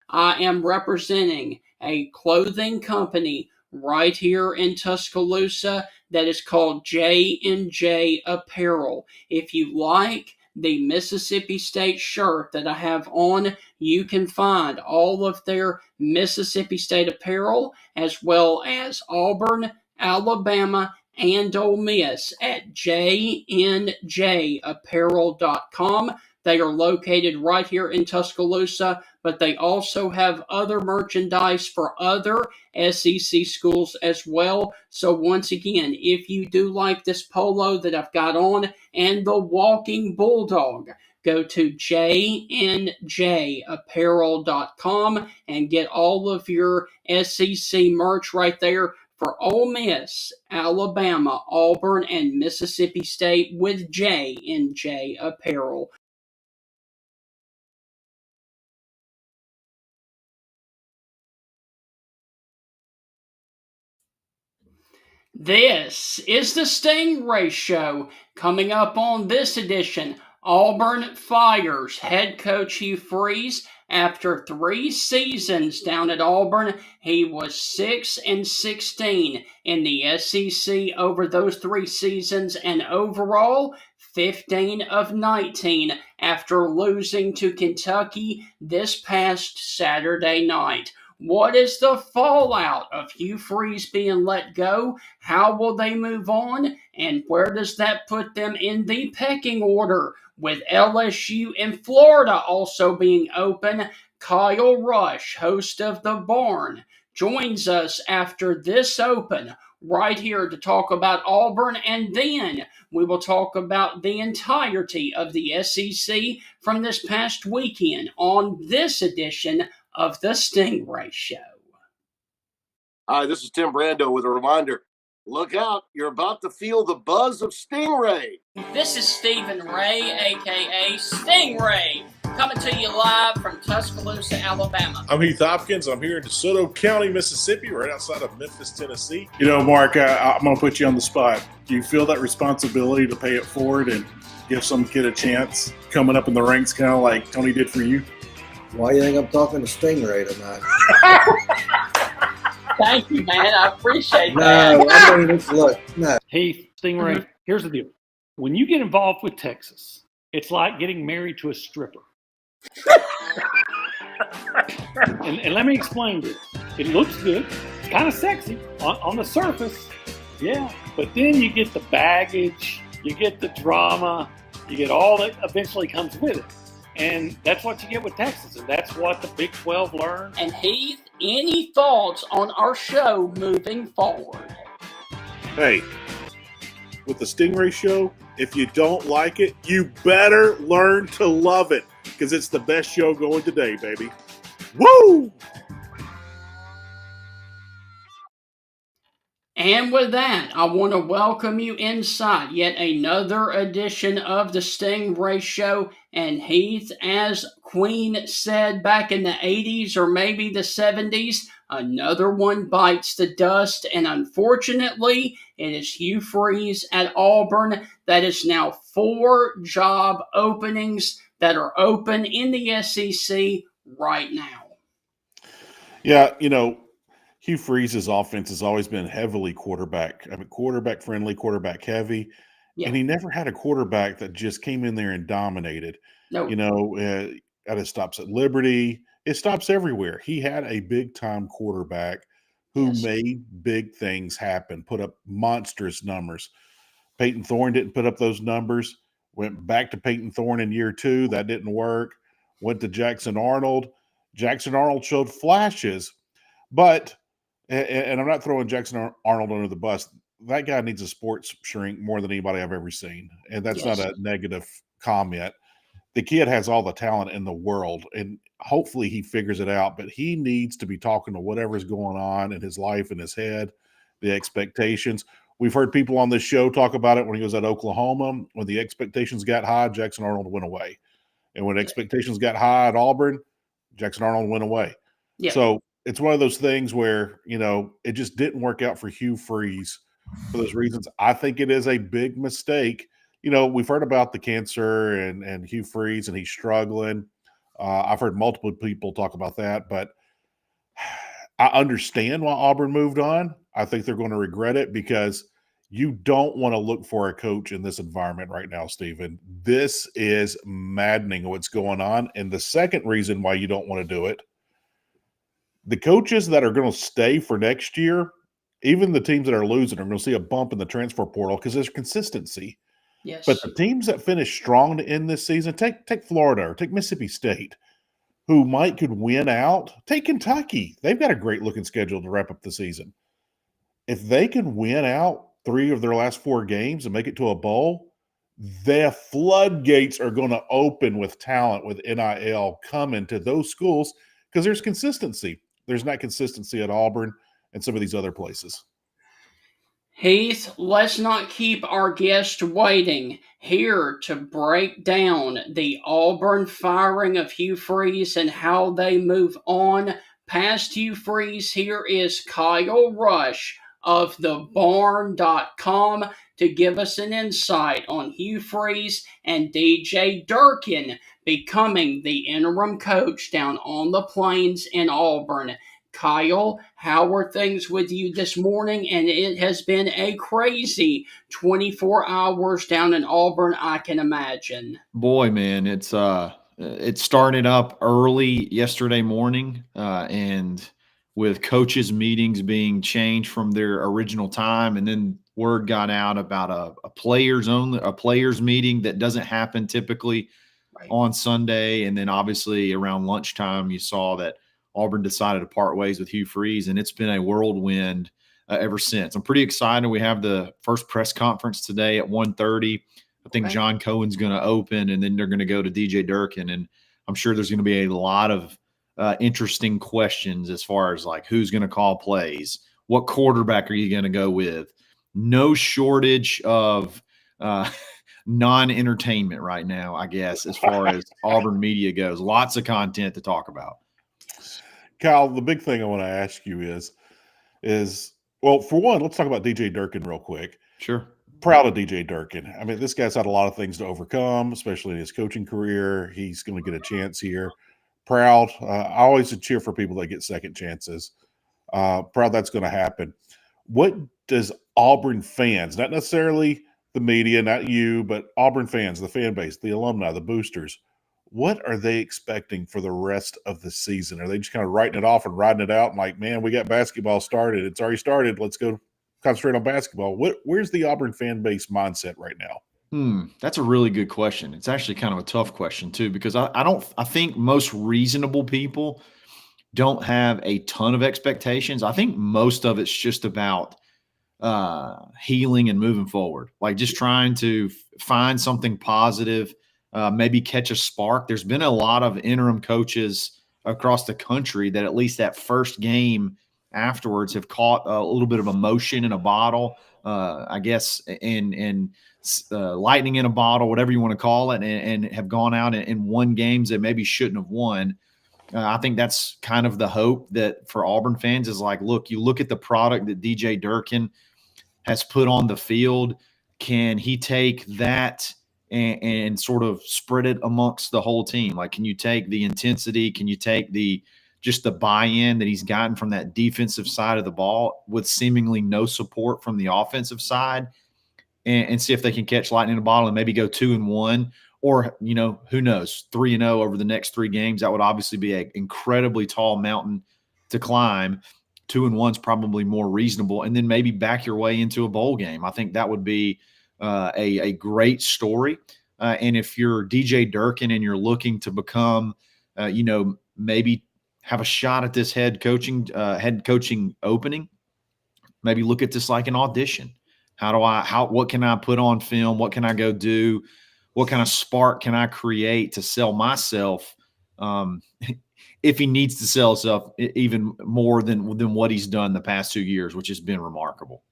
I am representing a clothing company right here in Tuscaloosa that is called J&J Apparel. If you like the Mississippi State shirt that I have on, you can find all of their Mississippi State apparel as well as Auburn, Alabama, and Ole Miss at jnjapparel.com. They are located right here in Tuscaloosa, but they also have other merchandise for other SEC schools as well. So once again, if you do like this polo that I've got on and the Walking Bulldog, go to jnjapparel.com and get all of your SEC merch right there for Ole Miss, Alabama, Auburn, and Mississippi State with J&J Apparel. This is the Stingray Show. Coming up on this edition, Auburn fires head coach Hugh Freeze. After 3 seasons down at Auburn, he was 6-16 in the SEC over those 3 seasons, and overall 15 of 19 after losing to Kentucky this past Saturday night. What is the fallout of Hugh Freeze being let go? How will they move on? And where does that put them in the pecking order? With LSU and Florida also being open, Kyle Rush, host of The Barn, joins us after this open right here to talk about Auburn, and then we will talk about the entirety of the SEC from this past weekend on this edition of the Stingray Show. Hi, this is Tim Brando with a reminder. Look out, you're about to feel the buzz of Stingray. This is Stephen Ray, a.k.a. Stingray, coming to you live from Tuscaloosa, Alabama. I'm Heath Hopkins. I'm here in DeSoto County, Mississippi, right outside of Memphis, Tennessee. You know, Mark, I'm going to put you on the spot. Do you feel that responsibility to pay it forward and give some kid a chance coming up in the ranks, kind of like Tony did for you? Why do you think I'm talking to Stingray tonight? Thank you, man. I appreciate that. No, I mean, look, no. Hey, Stingray, here's the deal. When you get involved with Texas, it's like getting married to a stripper. and let me explain this. It looks good. It's kind of sexy on the surface. Yeah. But then you get the baggage, you get the drama, you get all that eventually comes with it. And that's what you get with Texas, and that's what the Big 12 learned. And Heath, any thoughts on our show moving forward? Hey, with the Stingray Show, if you don't like it, you better learn to love it, because it's the best show going today, baby. Woo! And with that, I want to welcome you inside yet another edition of the Stingray Show. And Heath, as Queen said back in the 80s or maybe the 70s, another one bites the dust. And unfortunately, it is Hugh Freeze at Auburn. That is now 4 job openings that are open in the SEC right now. Yeah, you know, Hugh Freeze's offense has always been heavily quarterback friendly, quarterback heavy. Yeah. And he never had a quarterback that just came in there and dominated. No. You know, it stops at Liberty. It stops everywhere. He had a big-time quarterback who made big things happen, put up monstrous numbers. Peyton Thorne didn't put up those numbers. Went back to Peyton Thorne in year 2. That didn't work. Went to Jackson Arnold. Jackson Arnold showed flashes, but and I'm not throwing Jackson Arnold under the bus. That guy needs a sports shrink more than anybody I've ever seen. And that's not a negative comment. The kid has all the talent in the world, and hopefully he figures it out. But he needs to be talking to whatever's going on in his life, in his head, the expectations. We've heard people on this show talk about it when he was at Oklahoma. When the expectations got high, Jackson Arnold went away. And when expectations got high at Auburn, Jackson Arnold went away. Yeah. So it's one of those things where, you know, it just didn't work out for Hugh Freeze for those reasons. I think it is a big mistake. You know, we've heard about the cancer and Hugh Freeze, and he's struggling. I've heard multiple people talk about that, but I understand why Auburn moved on. I think they're going to regret it because you don't want to look for a coach in this environment right now, Stephen. This is maddening what's going on. And the second reason why you don't want to do it, the coaches that are going to stay for next year, even the teams that are losing, are going to see a bump in the transfer portal because there's consistency. Yes. But the teams that finish strong to end this season, take Florida or take Mississippi State, who could win out. Take Kentucky. They've got a great looking schedule to wrap up the season. If they can win out 3 of their last 4 games and make it to a bowl, the floodgates are going to open with talent, with NIL coming to those schools because there's consistency. There's not consistency at Auburn and some of these other places. Heath, let's not keep our guest waiting. Here to break down the Auburn firing of Hugh Freeze and how they move on past Hugh Freeze, here is Kyle Rush of thebarn.com to give us an insight on Hugh Freeze and DJ Durkin becoming the interim coach down on the plains in Auburn. Kyle, how are things with you this morning? And it has been a crazy 24 hours down in Auburn, I can imagine. Boy, man, it started up early yesterday morning, and with coaches' meetings being changed from their original time, and then word got out about a players meeting that doesn't happen typically on Sunday, and then obviously around lunchtime you saw that Auburn decided to part ways with Hugh Freeze, and it's been a whirlwind ever since. I'm pretty excited. We have the first press conference today at 1:30. I think John Cohen's going to open, and then they're going to go to DJ Durkin, and I'm sure there's going to be a lot of interesting questions as far as like who's going to call plays, what quarterback are you going to go with. No shortage of non-entertainment right now, I guess, as far as Auburn media goes. Lots of content to talk about. Kyle, the big thing I want to ask you is well, for one, let's talk about DJ Durkin real quick. Sure. Proud of DJ Durkin. I mean, this guy's had a lot of things to overcome, especially in his coaching career. He's going to get a chance here. Proud. I always cheer for people that get second chances. Proud that's going to happen. What does Auburn fans, not necessarily the media, not you, but Auburn fans, the fan base, the alumni, the boosters, what are they expecting for the rest of the season? Are they just kind of writing it off and riding it out and like, man, we got basketball started. It's already started. Let's go concentrate on basketball. Where's the Auburn fan base mindset right now? That's a really good question. It's actually kind of a tough question too, because I think most reasonable people don't have a ton of expectations. I think most of it's just about healing and moving forward, like just trying to find something positive, maybe catch a spark. There's been a lot of interim coaches across the country that at least that first game afterwards have caught a little bit of emotion in a bottle, I guess, and lightning in a bottle, whatever you want to call it, and have gone out and won games that maybe shouldn't have won. I think that's kind of the hope that for Auburn fans is like, look, you look at the product that DJ Durkin has put on the field. Can he take that and sort of spread it amongst the whole team? Like, can you take the intensity? Can you take just the buy-in that he's gotten from that defensive side of the ball with seemingly no support from the offensive side and see if they can catch lightning in a bottle and maybe go 2-1 or, who knows, 3-0 over the next 3 games. That would obviously be an incredibly tall mountain to climb. 2-1 is probably more reasonable, and then maybe back your way into a bowl game. I think that would be a great story. And if you're DJ Durkin and you're looking to become, maybe have a shot at this head coaching opening, maybe look at this like an audition. What can I put on film? What can I go do? What kind of spark can I create to sell myself? If he needs to sell himself even more than what he's done the past 2 years, which has been remarkable.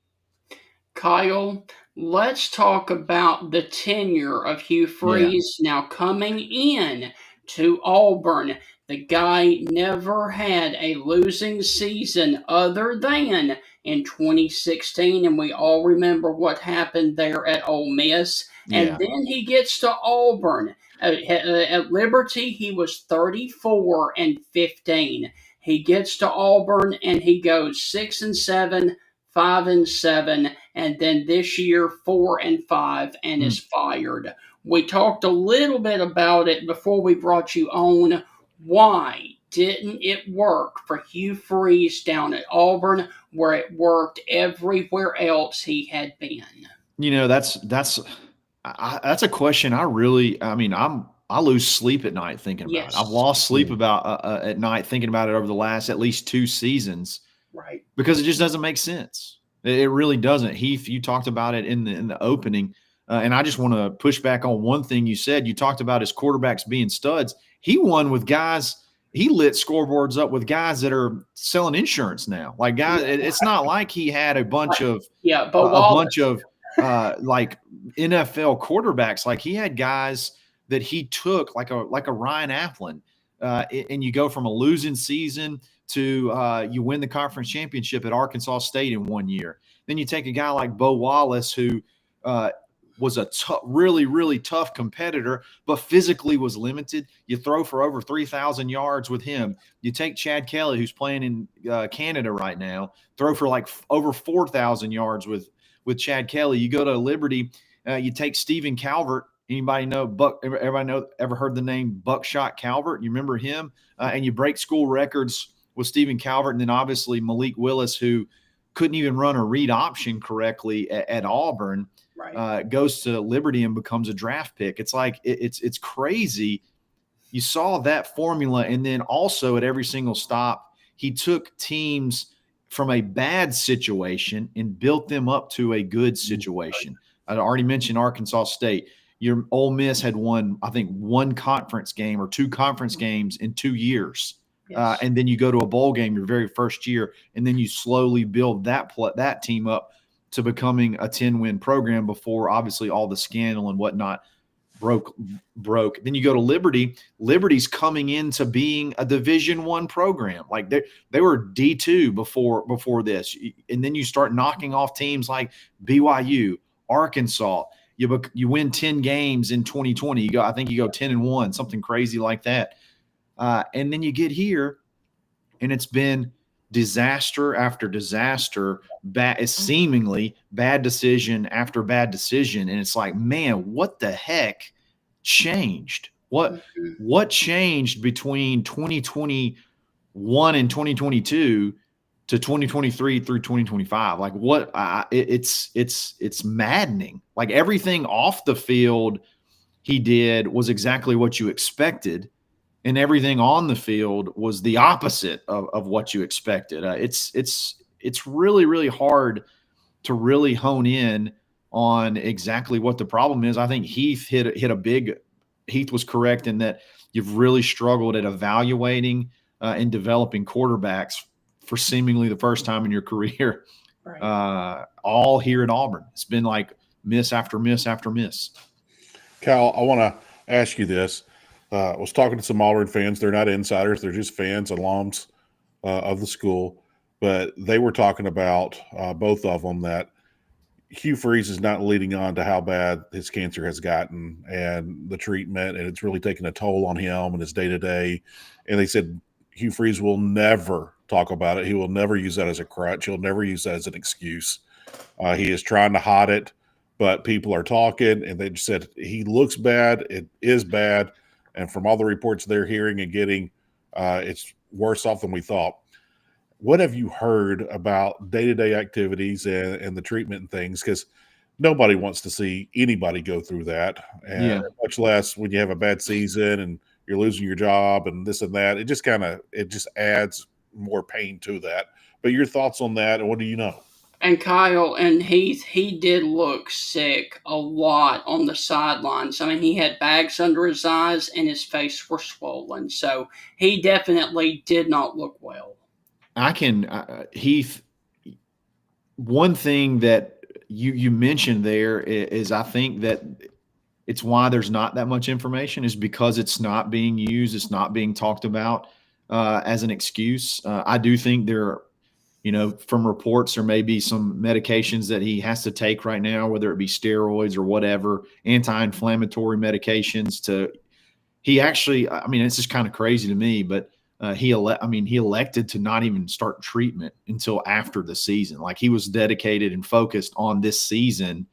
Kyle, let's talk about the tenure of Hugh Freeze now coming in to Auburn. The guy never had a losing season other than in 2016, and we all remember what happened there at Ole Miss. And then he gets to Auburn, At Liberty, he was 34-15. He gets to Auburn and he goes 6-7, 5-7, and then this year 4-5, and is fired. We talked a little bit about it before we brought you on. Why didn't it work for Hugh Freeze down at Auburn where it worked everywhere else he had been? That's a question I lose sleep at night thinking about it. I've Yes. lost sleep about at night thinking about it over the last at least 2 seasons. Right. Because it just doesn't make sense. It really doesn't. Heath, you talked about it in the opening, and I just want to push back on one thing you said. You talked about his quarterbacks being studs. He won with guys. He lit scoreboards up with guys that are selling insurance now. Like guys, it's not like he had a bunch of like NFL quarterbacks. Like he had guys that he took like a Ryan Aplin, and you go from a losing season to you win the conference championship at Arkansas State in 1 year. Then you take a guy like Bo Wallace, who was a really, really tough competitor, but physically was limited. You throw for over 3,000 yards with him. You take Chad Kelly, who's playing in Canada right now, throw for like over 4,000 yards with Chad Kelly. You go to Liberty, you take Stephen Calvert. Anybody know ever heard the name Buckshot Calvert? You remember him? And you break school records with Stephen Calvert, and then obviously Malik Willis, who couldn't even run a read option correctly at Auburn, goes to Liberty and becomes a draft pick. It's like it's crazy. You saw that formula, and then also at every single stop, he took teams from a bad situation and built them up to a good situation. I already mentioned Arkansas State. Your Ole Miss had won, I think, 1 conference game or 2 conference games in 2 years. Yes. And then you go to a bowl game your very first year, and then you slowly build that team up to becoming a 10-win program before obviously all the scandal and whatnot broke. Then you go to Liberty. Liberty's coming into being a Division I program. Like they were D2 before this, and then you start knocking off teams like BYU, Arkansas. You win 10 games in 2020. I think you go 10-1, something crazy like that. And then you get here, and it's been disaster after disaster, seemingly bad decision after bad decision. And it's like, man, what the heck changed? What changed between 2021 and 2022 to 2023 through 2025? Like it's maddening. Like everything off the field he did was exactly what you expected, and everything on the field was the opposite of what you expected. It's really, really hard to really hone in on exactly what the problem is. I think Heath Heath was correct in that you've really struggled at evaluating and developing quarterbacks for seemingly the first time in your career, all here at Auburn. It's been like miss after miss after miss. Cal, I want to ask you this. I was talking to some Auburn fans. They're not insiders. They're just fans, alums of the school. But they were talking about, both of them, that Hugh Freeze is not leading on to how bad his cancer has gotten and the treatment, and it's really taking a toll on him and his day-to-day. And they said Hugh Freeze will never talk about it. He will never use that as a crutch. He'll never use that as an excuse. He is trying to hide it, but people are talking, and they just said he looks bad. It is bad. And from all the reports they're hearing and getting, it's worse off than we thought. What have you heard about day-to-day activities and the treatment and things? Because nobody wants to see anybody go through that, and much less when you have a bad season and you're losing your job and this and that. It just adds more pain to that. But your thoughts on that, and what do you know? And Kyle and Heath, he did look sick a lot on the sidelines. I mean, he had bags under his eyes and his face were swollen. So he definitely did not look well. Heath, one thing that you mentioned there is I think that it's why there's not that much information is because it's not being used. It's not being talked about as an excuse. I do think there from reports, there may be some medications that he has to take right now, whether it be steroids or whatever, anti-inflammatory medications to he actually, I mean, it's just kind of crazy to me, but he elected to not even start treatment until after the season. Like, he was dedicated and focused on this season.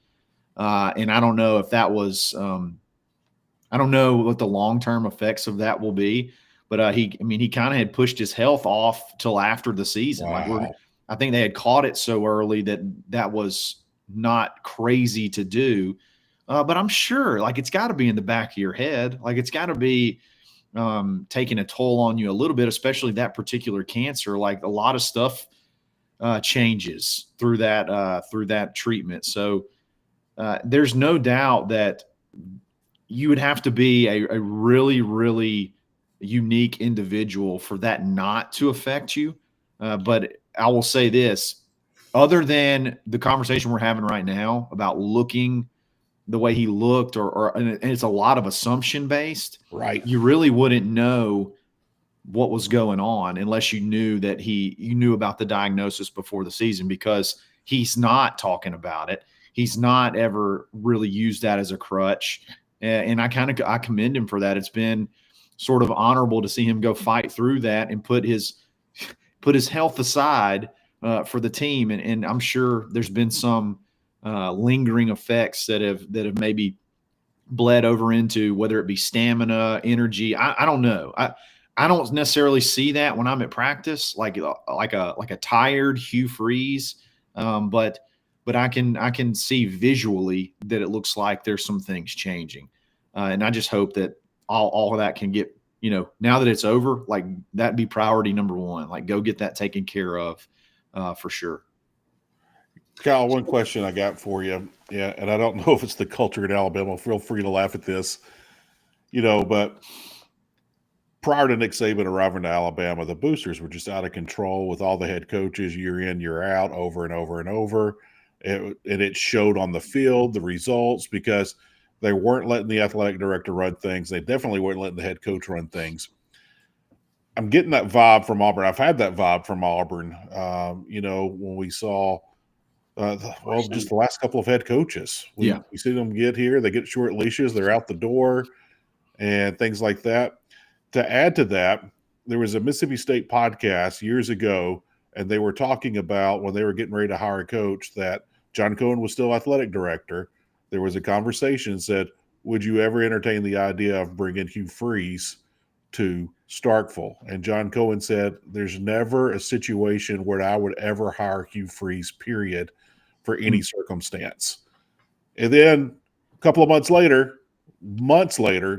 And I don't know if that was, I don't know what the long-term effects of that will be, but he kind of had pushed his health off till after the season. Wow. I think they had caught it so early that was not crazy to do. But I'm sure, like, it's got to be in the back of your head. Like, it's got to be taking a toll on you a little bit, especially that particular cancer. Like, a lot of stuff changes through that treatment. So there's no doubt that you would have to be a really, really unique individual for that not to affect you. But I will say this, other than the conversation we're having right now about looking the way he looked, and it's a lot of assumption based, Right. you really wouldn't know what was going on unless you knew that you knew about the diagnosis before the season, because he's not talking about it. He's not ever really used that as a crutch. And I commend him for that. It's been sort of honorable to see him go fight through that and put his health aside for the team. And I'm sure there's been some lingering effects that have maybe bled over into, whether it be stamina, energy. I don't know. I don't necessarily see that when I'm at practice, like a tired Hugh Freeze. But I can see visually that it looks like there's some things changing. And I just hope that all of that can get, now that it's over, like, that'd be priority number one. Like, go get that taken care of for sure. Kyle, one question I got for you. Yeah, and I don't know if it's the culture in Alabama. Feel free to laugh at this. But prior to Nick Saban arriving to Alabama, the boosters were just out of control with all the head coaches year in, year out, over and over and over. And it showed on the field, the results, because they weren't letting the athletic director run things. They definitely weren't letting the head coach run things. I'm getting that vibe from Auburn. I've had that vibe from Auburn, when we saw just the last couple of head coaches. We see them get here. They get short leashes. They're out the door and things like that. To add to that, there was a Mississippi State podcast years ago, and they were talking about when they were getting ready to hire a coach that John Cohen was still athletic director. There was a conversation that said, would you ever entertain the idea of bringing Hugh Freeze to Starkville? And John Cohen said, there's never a situation where I would ever hire Hugh Freeze, period, for any circumstance. And then a couple of months later,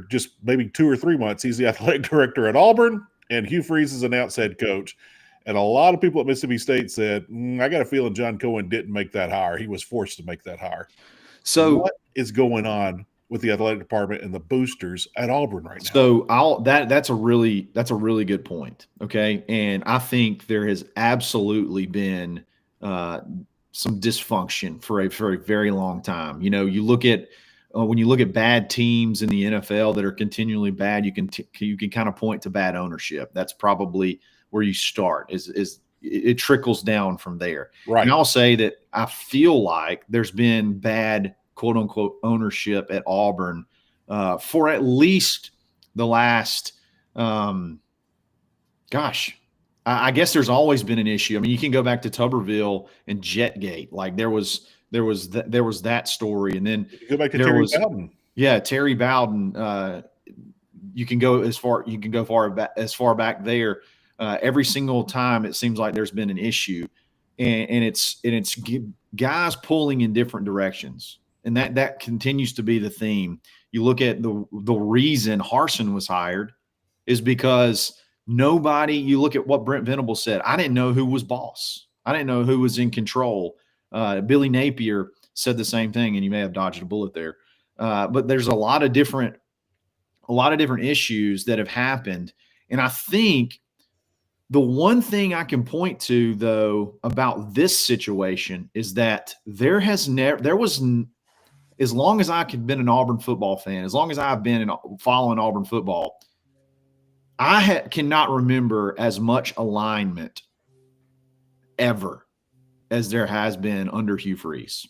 just maybe 2 or 3 months, he's the athletic director at Auburn, and Hugh Freeze is announced head coach. And a lot of people at Mississippi State said, I got a feeling John Cohen didn't make that hire. He was forced to make that hire. So what is going on with the athletic department and the boosters at Auburn right now? So that's a really good point. Okay. And I think there has absolutely been some dysfunction for a very long time. You look at when you look at bad teams in the NFL that are continually bad, you can kind of point to bad ownership. That's probably where you start. Is it trickles down from there. Right. And I'll say that I feel like there's been bad, quote unquote, ownership at Auburn for at least the last, I guess there's always been an issue. I mean, you can go back to Tuberville and Jetgate. Like, there was that story, and then go back to Terry Bowden. Yeah, Terry Bowden. You can go as far back there. Every single time it seems like there's been an issue, and it's guys pulling in different directions, and that continues to be the theme. You look at the reason Harsin was hired is because you look at what Brent Venable said. I didn't know who was boss. I didn't know who was in control. Billy Napier said the same thing, and you may have dodged a bullet there. But there's a lot of different issues that have happened, and I think the one thing I can point to, though, about this situation is that as long as I could been an Auburn football fan, as long as I've been following Auburn football, I cannot remember as much alignment ever as there has been under Hugh Freeze.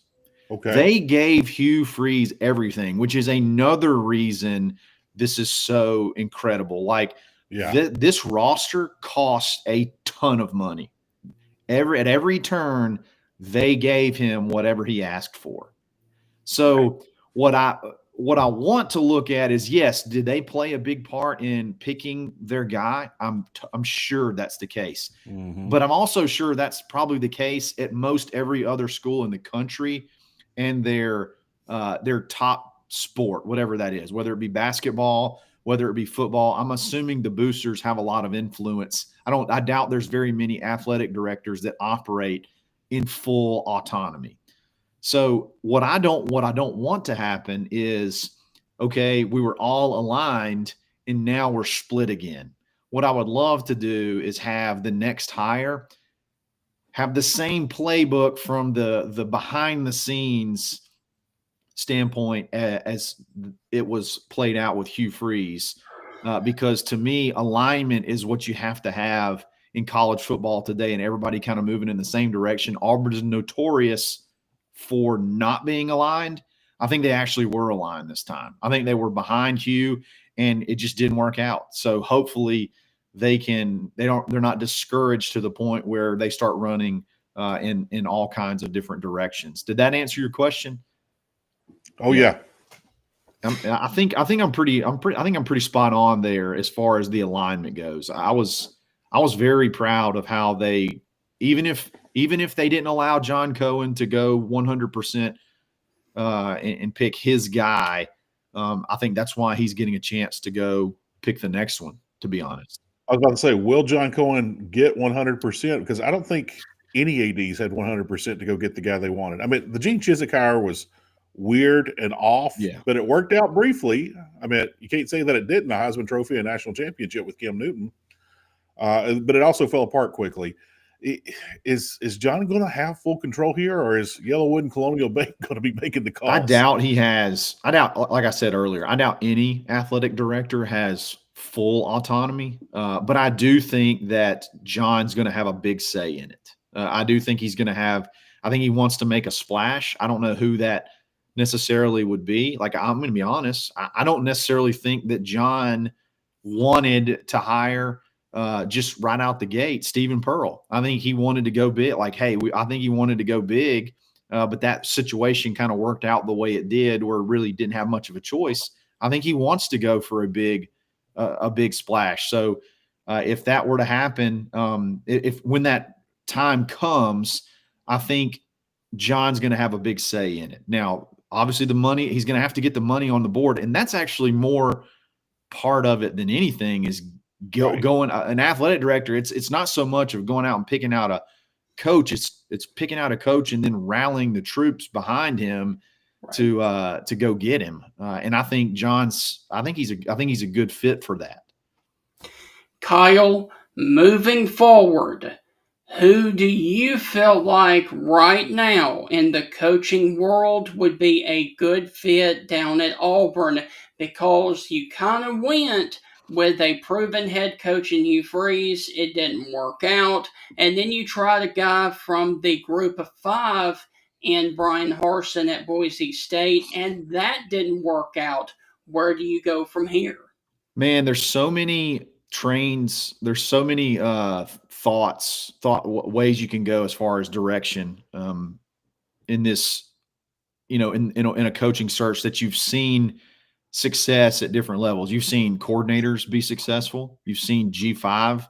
Okay. They gave Hugh Freeze everything, which is another reason this is so incredible. Like Yeah. this roster costs a ton of money. At every turn, they gave him whatever he asked for. So what I want to look at is, yes, did they play a big part in picking their guy? I'm sure that's the case. Mm-hmm. But I'm also sure that's probably the case at most every other school in the country and their top sport, whatever that is, whether it be basketball, whether it be football. I'm assuming the boosters have a lot of influence. I doubt there's very many athletic directors that operate in full autonomy. So what I don't want to happen is, okay, we were all aligned and now we're split again. What I would love to do is have the next hire have the same playbook from the behind the scenes standpoint as it was played out with Hugh Freeze, because to me, alignment is what you have to have in college football today, and everybody kind of moving in the same direction. Auburn is notorious for not being aligned. I think they actually were aligned this time. I think they were behind Hugh, and it just didn't work out. So hopefully they're not discouraged to the point where they start running in all kinds of different directions. Did that answer your question? Oh yeah. I think I'm pretty spot on there as far as the alignment goes. I was very proud of how they, even if they didn't allow John Cohen to go 100% and pick his guy, I think that's why he's getting a chance to go pick the next one, to be honest. I was about to say, will John Cohen get 100%? Because I don't think any ADs had 100% to go get the guy they wanted. I mean, the Gene Chizik hire was weird and off, but it worked out briefly. I mean, you can't say that it didn't. A Heisman Trophy and national championship with Cam Newton, but it also fell apart quickly. Is John going to have full control here, or is Yellowwood and Colonial Bank going to be making the calls? I doubt he has. Like I said earlier, I doubt any athletic director has full autonomy, but I do think that John's going to have a big say in it. I do think he's going to have. I think he wants to make a splash. I don't know who that necessarily would be. Like, I'm going to be honest, I don't necessarily think that John wanted to hire just right out the gate Stephen Pearl. I think he wanted to go big. Like, hey, I think he wanted to go big, but that situation kind of worked out the way it did, where it really didn't have much of a choice. I think he wants to go for a big splash. So if that were to happen, if when that time comes, I think John's going to have a big say in it. Now, obviously, the money, he's going to have to get the money on the board, and that's actually more part of it than anything is going an athletic director. It's not so much of going out and picking out a coach. It's picking out a coach and then rallying the troops behind him to go get him. And I think he's a good fit for that. Kyle, moving forward, who do you feel like right now in the coaching world would be a good fit down at Auburn? Because you kind of went with a proven head coach in Hugh Freeze. It didn't work out. And then you tried a guy from the group of five in Brian Harsin at Boise State, and that didn't work out. Where do you go from here? Man, there's so many trains. There's so many ways you can go as far as direction in this, in a coaching search, that you've seen success at different levels. You've seen coordinators be successful. You've seen G5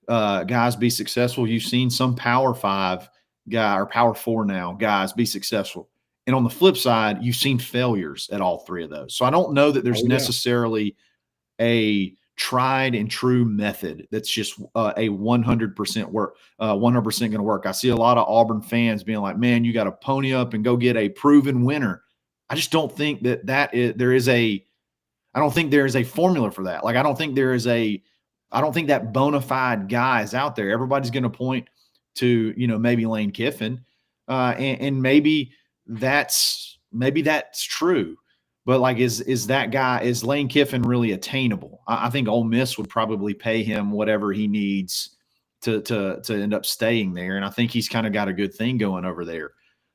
guys be successful. You've seen some Power 5 guy or Power 4 now guys be successful. And on the flip side, you've seen failures at all three of those. So I don't know that there's necessarily a tried and true method that's just a 100% work, 100% going to work. I see a lot of Auburn fans being like, man, you got to pony up and go get a proven winner. I just don't think there is a formula for that. Like, I don't think that bona fide guy is out there. Everybody's going to point to, maybe Lane Kiffin, and maybe that's true. But like, is Lane Kiffin really attainable? I think Ole Miss would probably pay him whatever he needs to end up staying there. And I think he's kind of got a good thing going over there.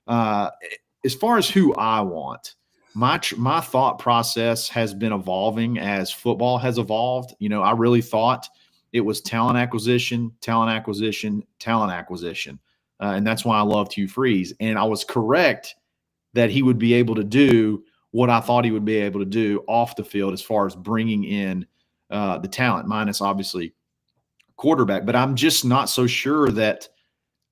As far as who I want, my thought process has been evolving as football has evolved. I really thought it was talent acquisition, talent acquisition, talent acquisition. And that's why I loved Hugh Freeze. And I was correct that he would be able to do what I thought he would be able to do off the field as far as bringing in the talent, minus obviously quarterback. But I'm just not so sure that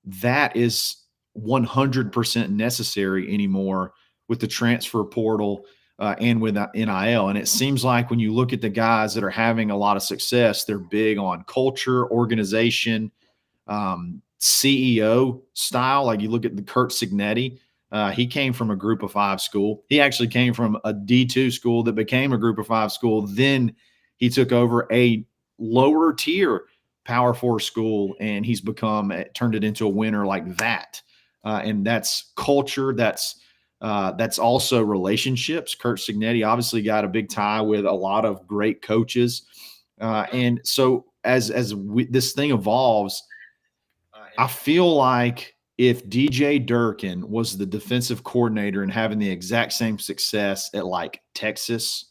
that is 100% necessary anymore with the transfer portal and with NIL. And it seems like when you look at the guys that are having a lot of success, they're big on culture, organization, CEO style. Like you look at the Kurt Signetti. He came from a group of 5 school. He actually came from a D2 school that became a group of 5 school. Then he took over a lower tier Power 4 school, and he's turned it into a winner like that. And that's culture. That's also relationships. Kurt Signetti obviously got a big tie with a lot of great coaches. And so as this thing evolves, I feel like if DJ Durkin was the defensive coordinator and having the exact same success at like Texas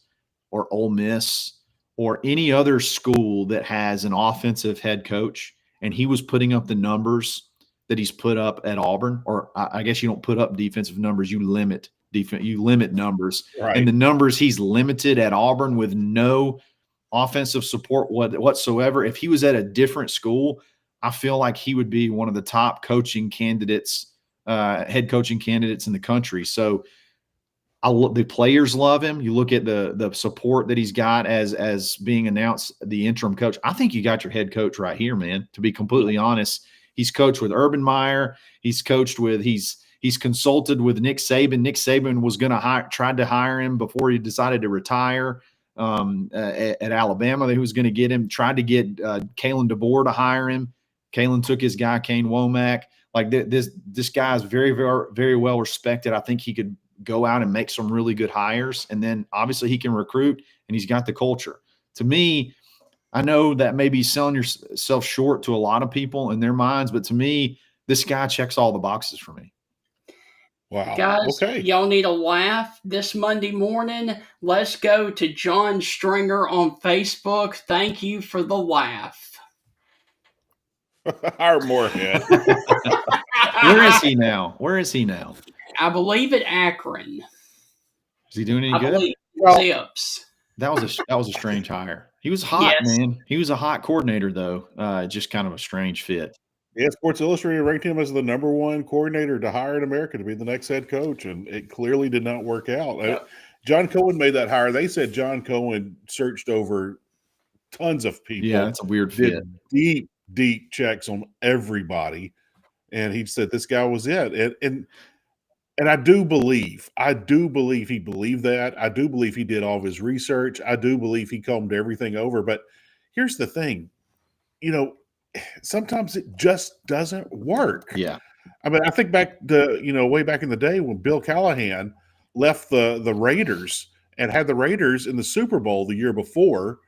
or Ole Miss or any other school that has an offensive head coach, and he was putting up the numbers that he's put up at Auburn, or I guess you don't put up defensive numbers, you limit numbers. Right. And the numbers he's limited at Auburn with no offensive support whatsoever. If he was at a different school, I feel like he would be one of the top coaching candidates, head coaching candidates in the country. So the players love him. You look at the support that he's got as being announced the interim coach. I think you got your head coach right here, man. To be completely honest, he's coached with Urban Meyer. He's consulted with Nick Saban. Nick Saban was going to tried to hire him before he decided to retire at Alabama. He was going to get him. Tried to get Kalen DeBoer to hire him. Kalen took his guy Kane Womack. Like this guy is very, very, very well respected. I think he could go out and make some really good hires. And then obviously he can recruit and he's got the culture. To me, I know that may be selling yourself short to a lot of people in their minds, but to me, this guy checks all the boxes for me. Wow. Guys, Okay. y'all need a laugh this Monday morning. Let's go to John Stringer on Facebook. Thank you for the laugh. Our Moorhead. Where is he now? I believe at Akron. Is he doing any I good? believe Zips. That was a strange hire. He was hot, Yes. man. He was a hot coordinator, though. Just kind of a strange fit. Yeah, Sports Illustrated ranked him as the #1 coordinator to hire in America to be the next head coach, and it clearly did not work out. Yep. John Cohen made that hire. They said John Cohen searched over tons of people. Yeah, that's a weird fit. Did deep checks on everybody, and he said this guy was it. And I do believe he believed that. I do believe he did all of his research. I do believe he combed everything over. But here's the thing, sometimes it just doesn't work. Yeah. I mean, I think back to, way back in the day when Bill Callahan left the Raiders and had the Raiders in the Super Bowl the year before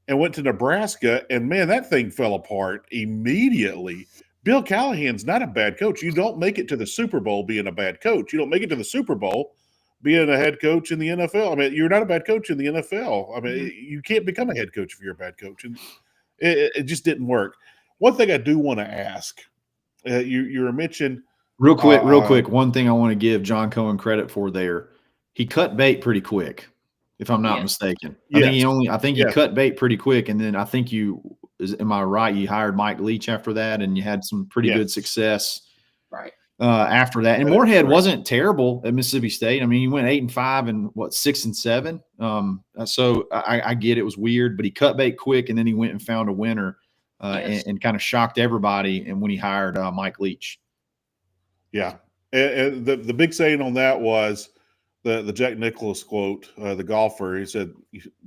and went to Nebraska, and man, that thing fell apart immediately. Bill Callahan's not a bad coach. You don't make it to the Super Bowl being a bad coach. You don't make it to the Super Bowl being a head coach in the NFL. I mean, you're not a bad coach in the NFL. I mean, you can't become a head coach if you're a bad coach. And it just didn't work. One thing I do want to ask, you were mentioning real quick. One thing I want to give John Cohen credit for there, he cut bait pretty quick, if I'm not mistaken. Yes. I think he cut bait pretty quick, and then I think am I right? You hired Mike Leach after that, and you had some pretty good success right after that. And Moorhead wasn't terrible at Mississippi State. I mean, he went 8-5 and 6-7. So I get it was weird, but he cut bait quick, and then he went and found a winner and kind of shocked everybody. And when he hired Mike Leach, yeah, and the big saying on that was the Jack Nicklaus quote, the golfer. He said,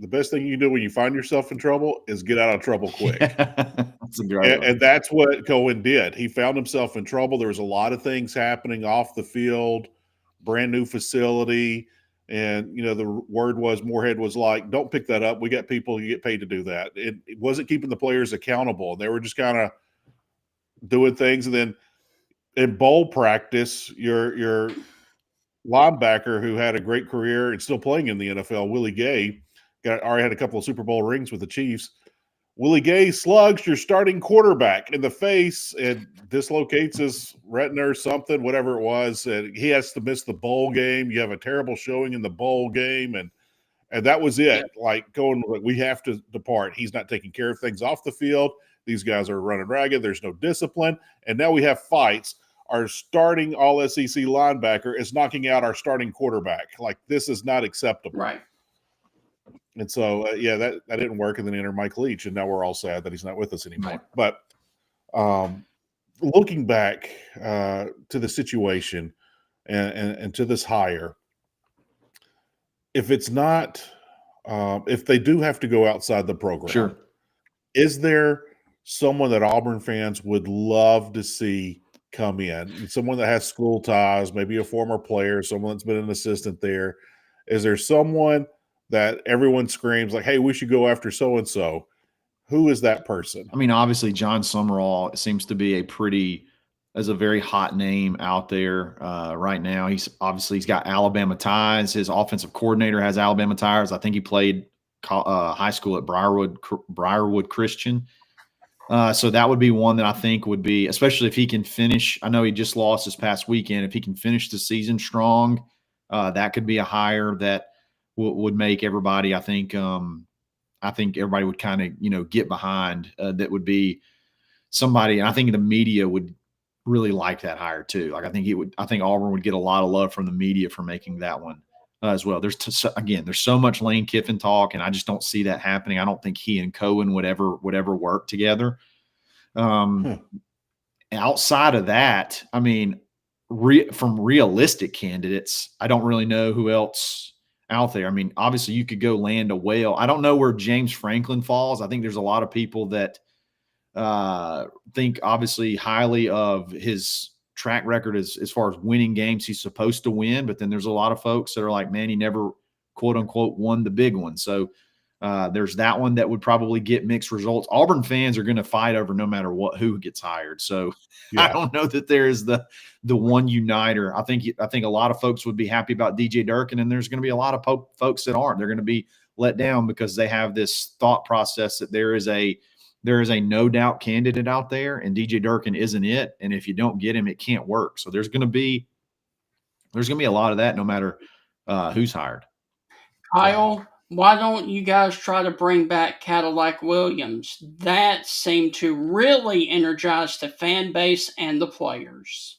"The best thing you do when you find yourself in trouble is get out of trouble quick." That's a great one. And that's what Cohen did. He found himself in trouble. There was a lot of things happening off the field, brand new facility. And, the word was Moorhead was like, don't pick that up. We got people who get paid to do that. It wasn't keeping the players accountable. They were just kind of doing things. And then in bowl practice, you're linebacker who had a great career and still playing in the NFL, Willie Gay, already had a couple of Super Bowl rings with the Chiefs. Willie Gay slugs your starting quarterback in the face and dislocates his retina or something, whatever it was. And he has to miss the bowl game. You have a terrible showing in the bowl game, and that was it. Yep. Like we have to depart. He's not taking care of things off the field. These guys are running ragged. There's no discipline. And now we have fights. Our starting all SEC linebacker is knocking out our starting quarterback. Like, this is not acceptable. Right. And so, that didn't work. And then entered Mike Leach. And now we're all sad that he's not with us anymore. Right. But looking back to the situation and to this hire, if it's not, if they do have to go outside the program, Sure. Is there someone that Auburn fans would love to see come in? Someone that has school ties, maybe a former player, someone that's been an assistant there. Is there someone that everyone screams like, hey, we should go after so-and-so? Who is that person? I mean, obviously, John Summerall seems to be as a very hot name out there right now. He's got Alabama ties. His offensive coordinator has Alabama ties. I think he played high school at Briarwood Christian. So that would be one that I think would be, especially if he can finish. I know he just lost this past weekend. If he can finish the season strong, that could be a hire that would make everybody, I think everybody would kind of, get behind. That would be somebody. And I think the media would really like that hire too. Like, I think Auburn would get a lot of love from the media for making that one as well. There's so much Lane Kiffin talk, and I just don't see that happening. I don't think he and Cohen would ever work together. Outside of that, I mean, from realistic candidates, I don't really know who else out there. I mean, obviously you could go land a whale. I don't know where James Franklin falls. I think there's a lot of people that think obviously highly of his track record as far as winning games he's supposed to win. But then there's a lot of folks that are like, man, he never quote unquote won the big one. So there's that one that would probably get mixed results. Auburn fans are going to fight over no matter who gets hired. So I don't know that there is the one uniter. I think a lot of folks would be happy about DJ Durkin, and there's going to be a lot of folks that aren't. They're going to be let down because they have this thought process that there is a no doubt candidate out there, and DJ Durkin isn't it. And if you don't get him, it can't work. So there's going to be a lot of that no matter who's hired. Kyle, why don't you guys try to bring back Cadillac Williams? That seemed to really energize the fan base and the players.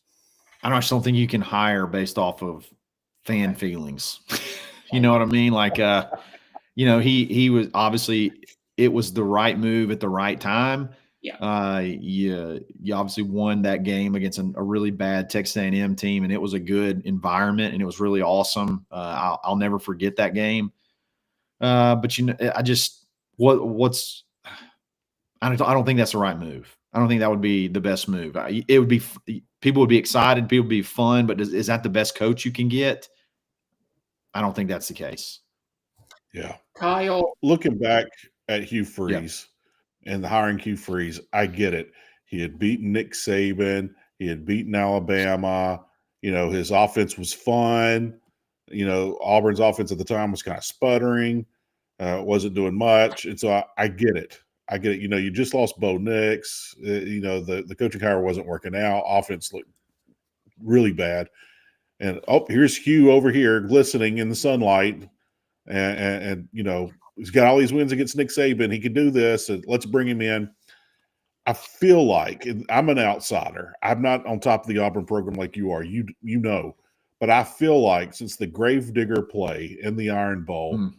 I just don't think you can hire based off of fan feelings. You know what I mean? Like, he was obviously – it was the right move at the right time. Yeah. You obviously won that game against a really bad Texas A&M team, and it was a good environment, and it was really awesome. I'll never forget that game. But I just I don't think that's the right move. I don't think that would be the best move. It would be people would be excited, people would be fun, but is that the best coach you can get? I don't think that's the case. Yeah. Kyle, looking back at Hugh Freeze and the hiring Hugh Freeze, I get it. He had beaten Nick Saban. He had beaten Alabama. His offense was fun. Auburn's offense at the time was kind of sputtering. Wasn't doing much. And so I get it. You just lost Bo Nix. The coaching hire wasn't working out. Offense looked really bad. And, here's Hugh over here glistening in the sunlight. And he's got all these wins against Nick Saban. He can do this, and let's bring him in. I feel like I'm an outsider. I'm not on top of the Auburn program like you are. But I feel like since the Gravedigger play in the Iron Bowl,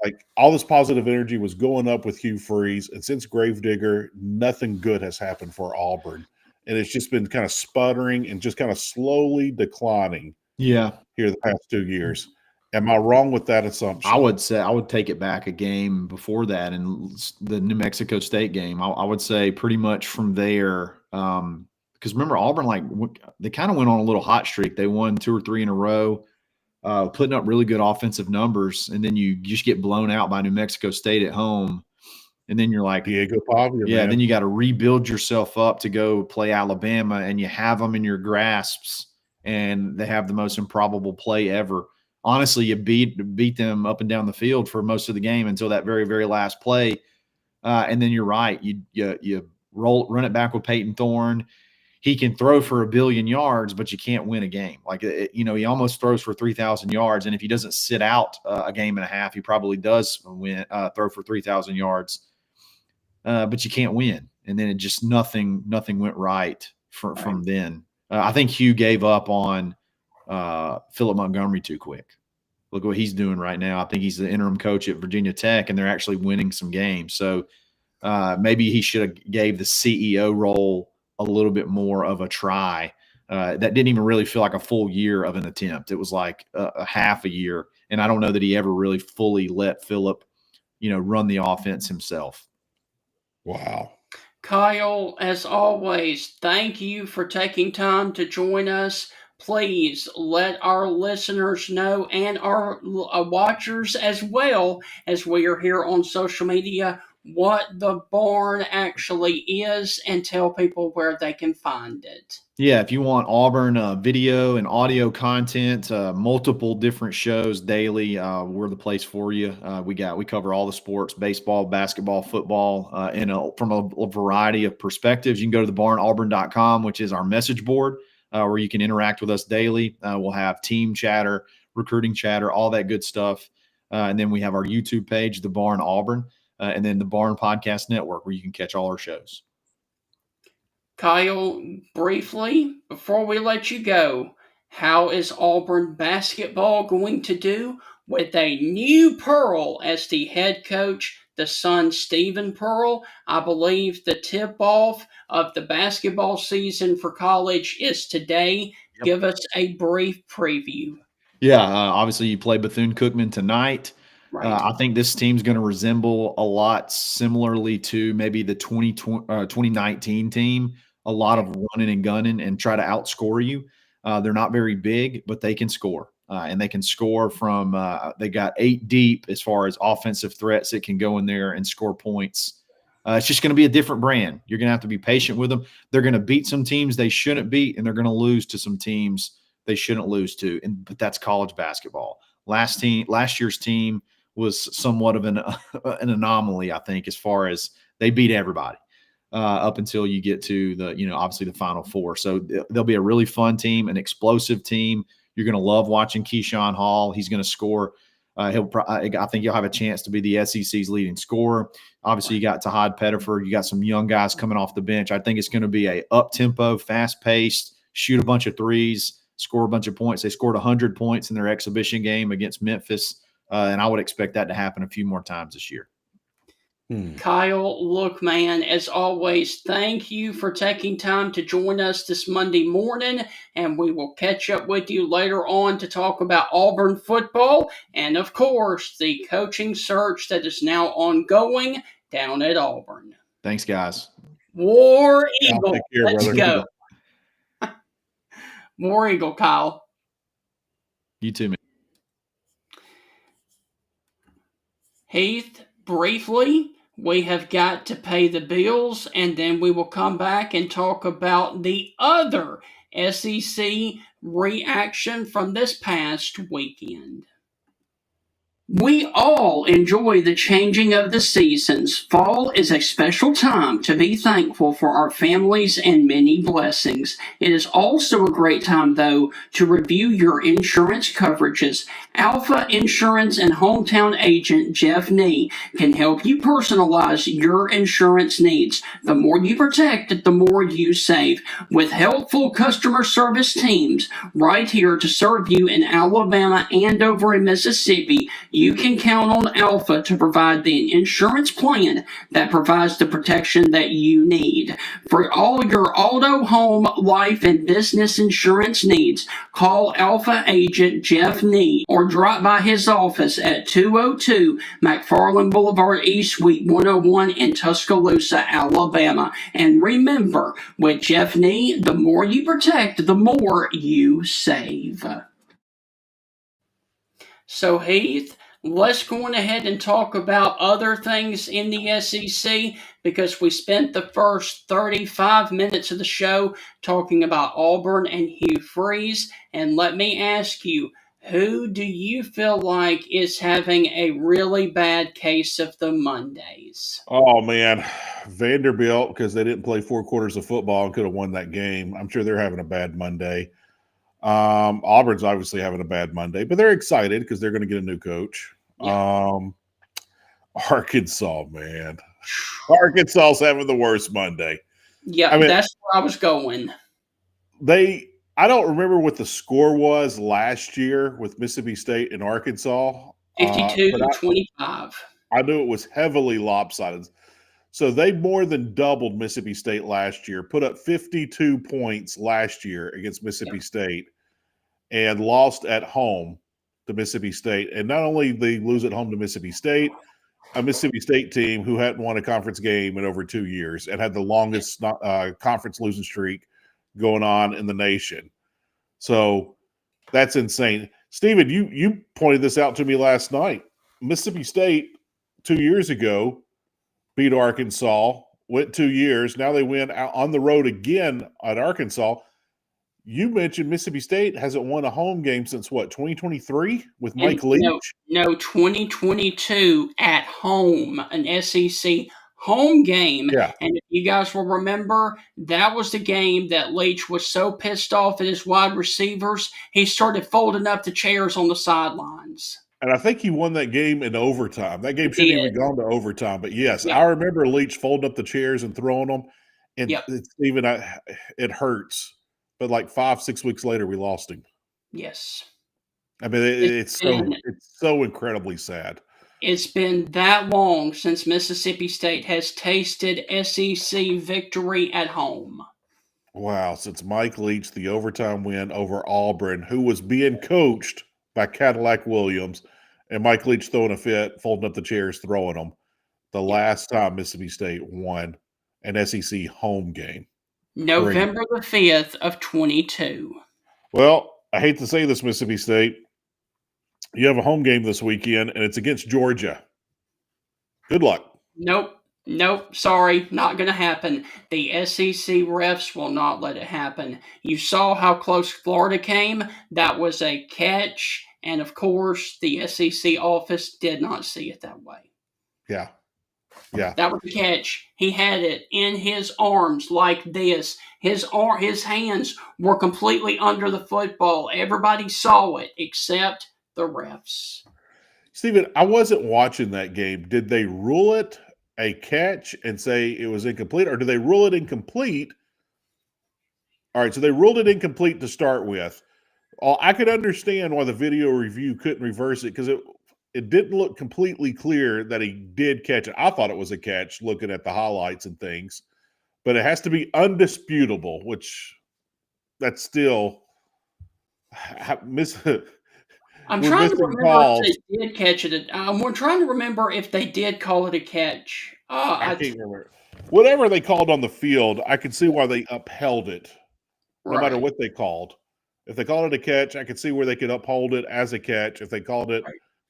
like all this positive energy was going up with Hugh Freeze, and since Gravedigger, nothing good has happened for Auburn, and it's just been kind of sputtering and just kind of slowly declining. Yeah, here the past 2 years. Am I wrong with that assumption? I would say I would take it back a game before that, in the New Mexico State game. I would say pretty much from there, because remember Auburn, they kind of went on a little hot streak. They won 2 or 3 in a row, putting up really good offensive numbers, and then you just get blown out by New Mexico State at home, and then you're like, Diego Pavia, man. Then you got to rebuild yourself up to go play Alabama, and you have them in your grasps. and they have the most improbable play ever. Honestly, you beat them up and down the field for most of the game until that very, very last play. And then you're right. You run it back with Peyton Thorne. He can throw for 1 billion yards, but you can't win a game. Like, he almost throws for 3,000 yards. And if he doesn't sit out a game and a half, he probably does throw for 3,000 yards. But you can't win. And then it just nothing went right from then. I think Hugh gave up on Philip Montgomery too quick. Look what he's doing right now. I think he's the interim coach at Virginia Tech, and they're actually winning some games. So maybe he should have gave the CEO role a little bit more of a try. That didn't even really feel like a full year of an attempt. It was like a half a year. And I don't know that he ever really fully let Philip, run the offense himself. Wow. Kyle, as always, thank you for taking time to join us. Please let our listeners know, and our watchers as well, as we are here on social media, what the barn actually is, and tell people where they can find it. Yeah, if you want Auburn video and audio content, multiple different shows daily, we're the place for you. We cover all the sports: baseball, basketball, football, from a variety of perspectives. You can go to thebarnauburn.com, which is our message board, where you can interact with us daily. We'll have team chatter, recruiting chatter, all that good stuff. And then we have our YouTube page, The Barn Auburn, and then the Barn Podcast Network, where you can catch all our shows. Kyle, briefly, before we let you go, how is Auburn basketball going to do with a new Pearl as the head coach, the son Stephen Pearl? I believe the tip-off of the basketball season for college is today. Yep. Give us a brief preview. Yeah, obviously you play Bethune-Cookman tonight. Right. I think this team's going to resemble a lot similarly to maybe the 2019 team, a lot of running and gunning and try to outscore you. They're not very big, but they can score. And they can score from they got 8 deep as far as offensive threats that can go in there and score points. It's just going to be a different brand. You're going to have to be patient with them. They're going to beat some teams they shouldn't beat, and they're going to lose to some teams they shouldn't lose to. But that's college basketball. Last year's team was somewhat of an anomaly, I think, as far as they beat everybody up until you get to the, obviously the Final Four. So they'll be a really fun team, an explosive team. You're going to love watching Keyshawn Hall. He's going to score. I think you'll have a chance to be the SEC's leading scorer. Obviously, you got Tahad Pettiford. You got some young guys coming off the bench. I think it's going to be a up-tempo, fast-paced, shoot a bunch of threes, score a bunch of points. They scored 100 points in their exhibition game against Memphis. And I would expect that to happen a few more times this year. Kyle, look, man, as always, thank you for taking time to join us this Monday morning, and we will catch up with you later on to talk about Auburn football and, of course, the coaching search that is now ongoing down at Auburn. Thanks, guys. War Eagle. Take care, Let's brother. go. War Eagle, Kyle. You too, man. Heath, briefly, we have got to pay the bills, and then we will come back and talk about the other SEC reaction from this past weekend. We all enjoy the changing of the seasons. Fall is a special time to be thankful for our families and many blessings. It is also a great time, though, to review your insurance coverages. Alpha Insurance and hometown agent Jeff Nee can help you personalize your insurance needs. The more you protect, the more you save. With helpful customer service teams right here to serve you in Alabama and over in Mississippi, you can count on Alpha to provide the insurance plan that provides the protection that you need. For all your auto, home, life, and business insurance needs, call Alpha agent Jeff Nee or drop by his office at 202 McFarland Boulevard East, Suite 101 in Tuscaloosa, Alabama. And remember, with Jeff Nee, the more you protect, the more you save. So, Heath, let's go on ahead and talk about other things in the SEC because we spent the first 35 minutes of the show talking about Auburn and Hugh Freeze. And let me ask you, who do you feel like is having a really bad case of the Mondays? Oh man, Vanderbilt, because they didn't play 4 quarters of football and could have won that game. I'm sure they're having a bad Monday. Auburn's obviously having a bad Monday, but they're excited because they're going to get a new coach. Yeah. Arkansas, man. Arkansas's having the worst Monday. Yeah, I mean, that's where I was going. I don't remember what the score was last year with Mississippi State and Arkansas. 52-25. I knew it was heavily lopsided. So they more than doubled Mississippi State last year, put up 52 points last year against Mississippi State, and lost at home to Mississippi State. And not only they lose at home to Mississippi State, a Mississippi State team who hadn't won a conference game in over 2 years and had the longest conference losing streak going on in the nation. So that's insane. Steven, you pointed this out to me last night. Mississippi State 2 years ago beat Arkansas, went 2 years. Now they win on the road again at Arkansas. You mentioned Mississippi State hasn't won a home game since what, 2023 with Mike Leach? No, 2022 at home, an SEC home game. Yeah. And if you guys will remember, that was the game that Leach was so pissed off at his wide receivers, he started folding up the chairs on the sidelines. And I think he won that game in overtime. That game shouldn't even gone to overtime. But yes, Yep. I remember Leach folding up the chairs and throwing them. And Yep. it hurts. But like 5-6 weeks later, we lost him. Yes. I mean, it's so incredibly sad. It's been that long since Mississippi State has tasted SEC victory at home. Wow, since Mike Leach, the overtime win over Auburn, who was being coached by Cadillac Williams, and Mike Leach throwing a fit, folding up the chairs, throwing them. The last time Mississippi State won an SEC home game. November the 5th of 22. Well, I hate to say this, Mississippi State. You have a home game this weekend, and it's against Georgia. Good luck. Nope. Sorry, not going to happen. The SEC refs will not let it happen. You saw how close Florida came. That was a catch. And of course, the SEC office did not see it that way. Yeah. That was a catch. He had it in his arms like this. His hands were completely under the football. Everybody saw it except the refs. Steven, I wasn't watching that game. Did they rule it a catch and say it was incomplete, or did they rule it incomplete? All right, so they ruled it incomplete to start with. I could understand why the video review couldn't reverse it because it didn't look completely clear that he did catch it. I thought it was a catch looking at the highlights and things, but it has to be undisputable, which that's still I'm trying to remember if they did catch it. We're trying to remember if they did call it a catch. I can't remember. Whatever they called on the field, I could see why they upheld it, no matter what they called. If they called it a catch, I could see where they could uphold it as a catch. If they called it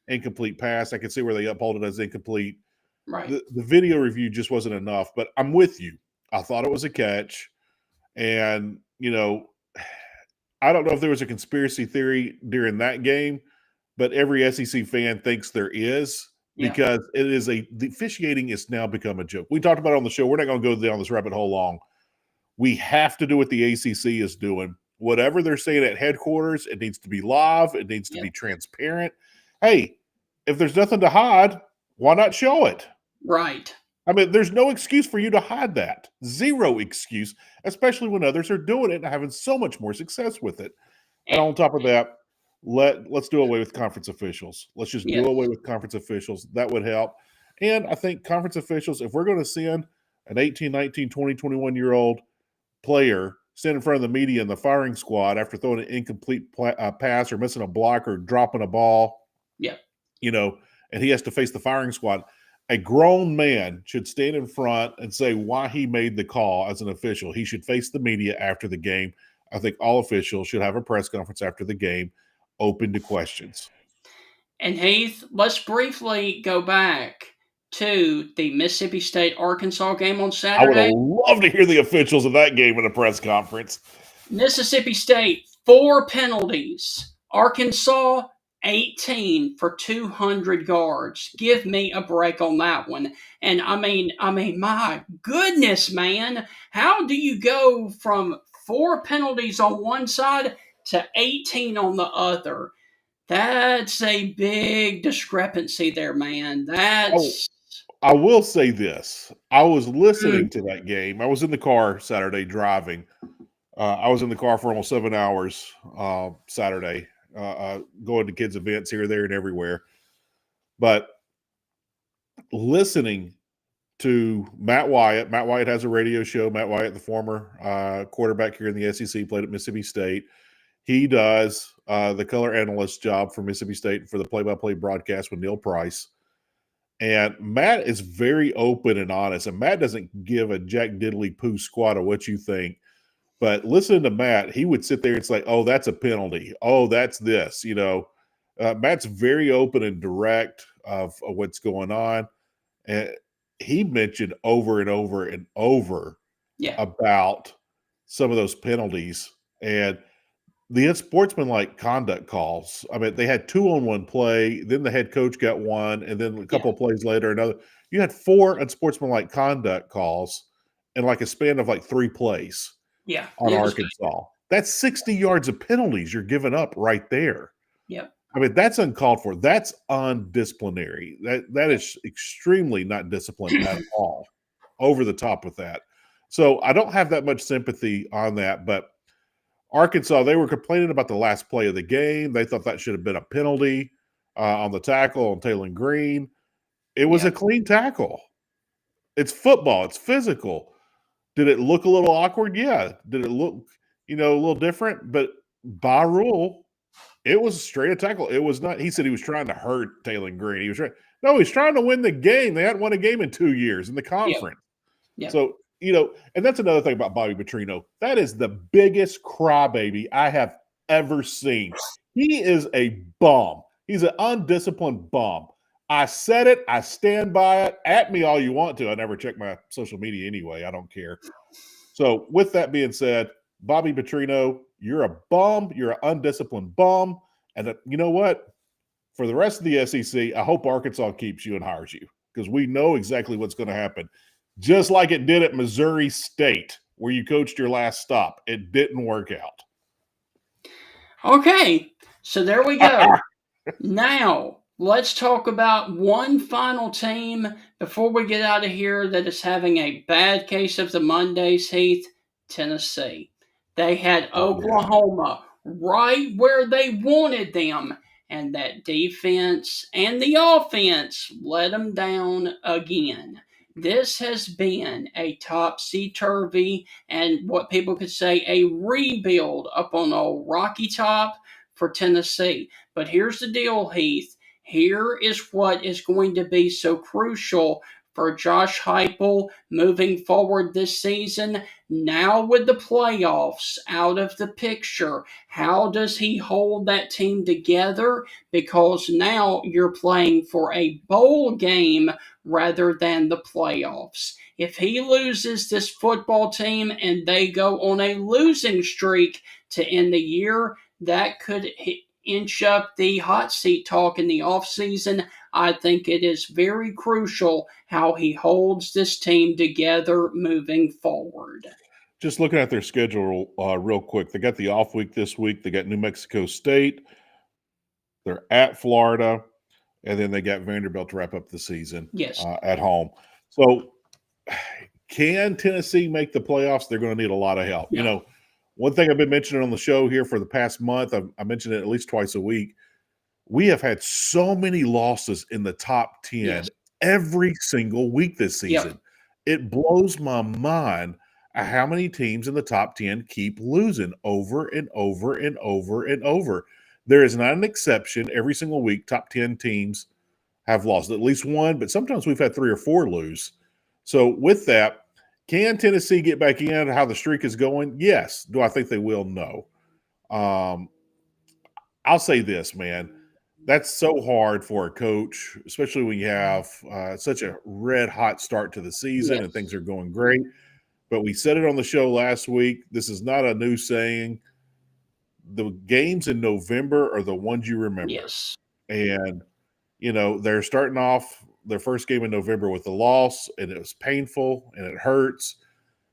incomplete pass, I could see where they uphold it as incomplete. Right. The video review just wasn't enough, but I'm with you. I thought it was a catch. And, I don't know if there was a conspiracy theory during that game, but every SEC fan thinks there is because the officiating has now become a joke. We talked about it on the show. We're not going to go down this rabbit hole long. We have to do what the ACC is doing. Whatever they're saying at headquarters, it needs to be live. It needs to be transparent. Hey, if there's nothing to hide, why not show it? Right. I mean, there's no excuse for you to hide that. Zero excuse, especially when others are doing it and having so much more success with it. And on top of that, let's do away with conference officials. Let's just do away with conference officials. That would help. And I think conference officials, if we're going to send an 18, 19, 20, 21-year-old player stand in front of the media in the firing squad after throwing an incomplete pass or missing a block or dropping a ball, and he has to face the firing squad, a grown man should stand in front and say why he made the call as an official. He should face the media after the game. I think all officials should have a press conference after the game open to questions. And Heath, let's briefly go back to the Mississippi State Arkansas game on I would have Saturday. loved to hear the officials of that game in a press conference. Mississippi State, 4 penalties. Arkansas, 18 for 200 yards. Give me a break on that one. And I mean, my goodness, man, how do you go from 4 penalties on one side to 18 on the other? That's a big discrepancy there, man. That's I will say this. I was listening mm, to that game. I was in the car Saturday driving. I was in the car for almost 7 hours Saturday, going to kids' events here, there, and everywhere. But listening to Matt Wyatt has a radio show. Matt Wyatt, the former quarterback here in the SEC, played at Mississippi State. He does the color analyst job for Mississippi State for the play-by-play broadcast with Neil Price. And Matt is very open and honest. And Matt doesn't give a jack diddly poo squat of what you think. But listening to Matt, he would sit there and say, oh, that's a penalty. Oh, that's this. Matt's very open and direct of what's going on. And he mentioned over and over and over about some of those penalties. And the unsportsmanlike conduct calls. I mean, they had 2 on one play, then the head coach got one, and then a couple of plays later, another. You had 4 unsportsmanlike conduct calls in like a span of like 3 plays on Arkansas. That's 60 yards of penalties you're giving up right there. Yep. I mean, that's uncalled for. That's undisciplinary. That is extremely not disciplined at all. Over the top with that. So I don't have that much sympathy on that, but Arkansas, they were complaining about the last play of the game. They thought that should have been a penalty on the tackle on Taylor Green. It was a clean tackle. It's football. It's physical. Did it look a little awkward? Yeah. Did it look, a little different? But by rule, it was a straight tackle. It was not. He said he was trying to hurt Taylor Green. He's trying to win the game. They hadn't won a game in 2 years in the conference. Yeah. So, and that's another thing about Bobby Petrino. That is the biggest crybaby I have ever seen. He is a bum. He's an undisciplined bum. I said it. I stand by it. At me all you want to. I never check my social media anyway. I don't care. So with that being said, Bobby Petrino, you're a bum. You're an undisciplined bum. And you know what? For the rest of the SEC, I hope Arkansas keeps you and hires you because we know exactly what's going to happen. Just like it did at Missouri State, where you coached your last stop. It didn't work out. Okay, so there we go. Now, let's talk about one final team before we get out of here that is having a bad case of the Mondays, Heath, Tennessee. They had Oklahoma right where they wanted them, and that defense and the offense let them down again. This has been a topsy-turvy and what people could say a rebuild up on old Rocky Top for Tennessee. But here's the deal, Heath. Here is what is going to be so crucial for Josh Heupel moving forward this season. Now with the playoffs out of the picture, how does he hold that team together? Because now you're playing for a bowl game rather than the playoffs. If he loses this football team and they go on a losing streak to end the year, that could inch up the hot seat talk in the offseason. I think it is very crucial how he holds this team together moving forward. Just looking at their schedule real quick, they got the off week this week. They got New Mexico State. They're at Florida. And then they got Vanderbilt to wrap up the season at home. So can Tennessee make the playoffs? They're going to need a lot of help. Yeah. One thing I've been mentioning on the show here for the past month, I mentioned it at least twice a week. We have had so many losses in the top 10 every single week this season. It blows my mind how many teams in the top 10 keep losing over and over and over and over. There is not an exception. Every single week, top 10 teams have lost at least one, but sometimes we've had 3 or 4 lose. So with that, can Tennessee get back in? How the streak is going? Yes. Do I think they will? No. I'll say this, man. That's so hard for a coach, especially when you have such a red hot start to the season and things Yes. are going great. But we said it on the show last week. This is not a new saying. The games in November are the ones you remember. Yes. And, they're starting off their first game in November with a loss, and it was painful and it hurts.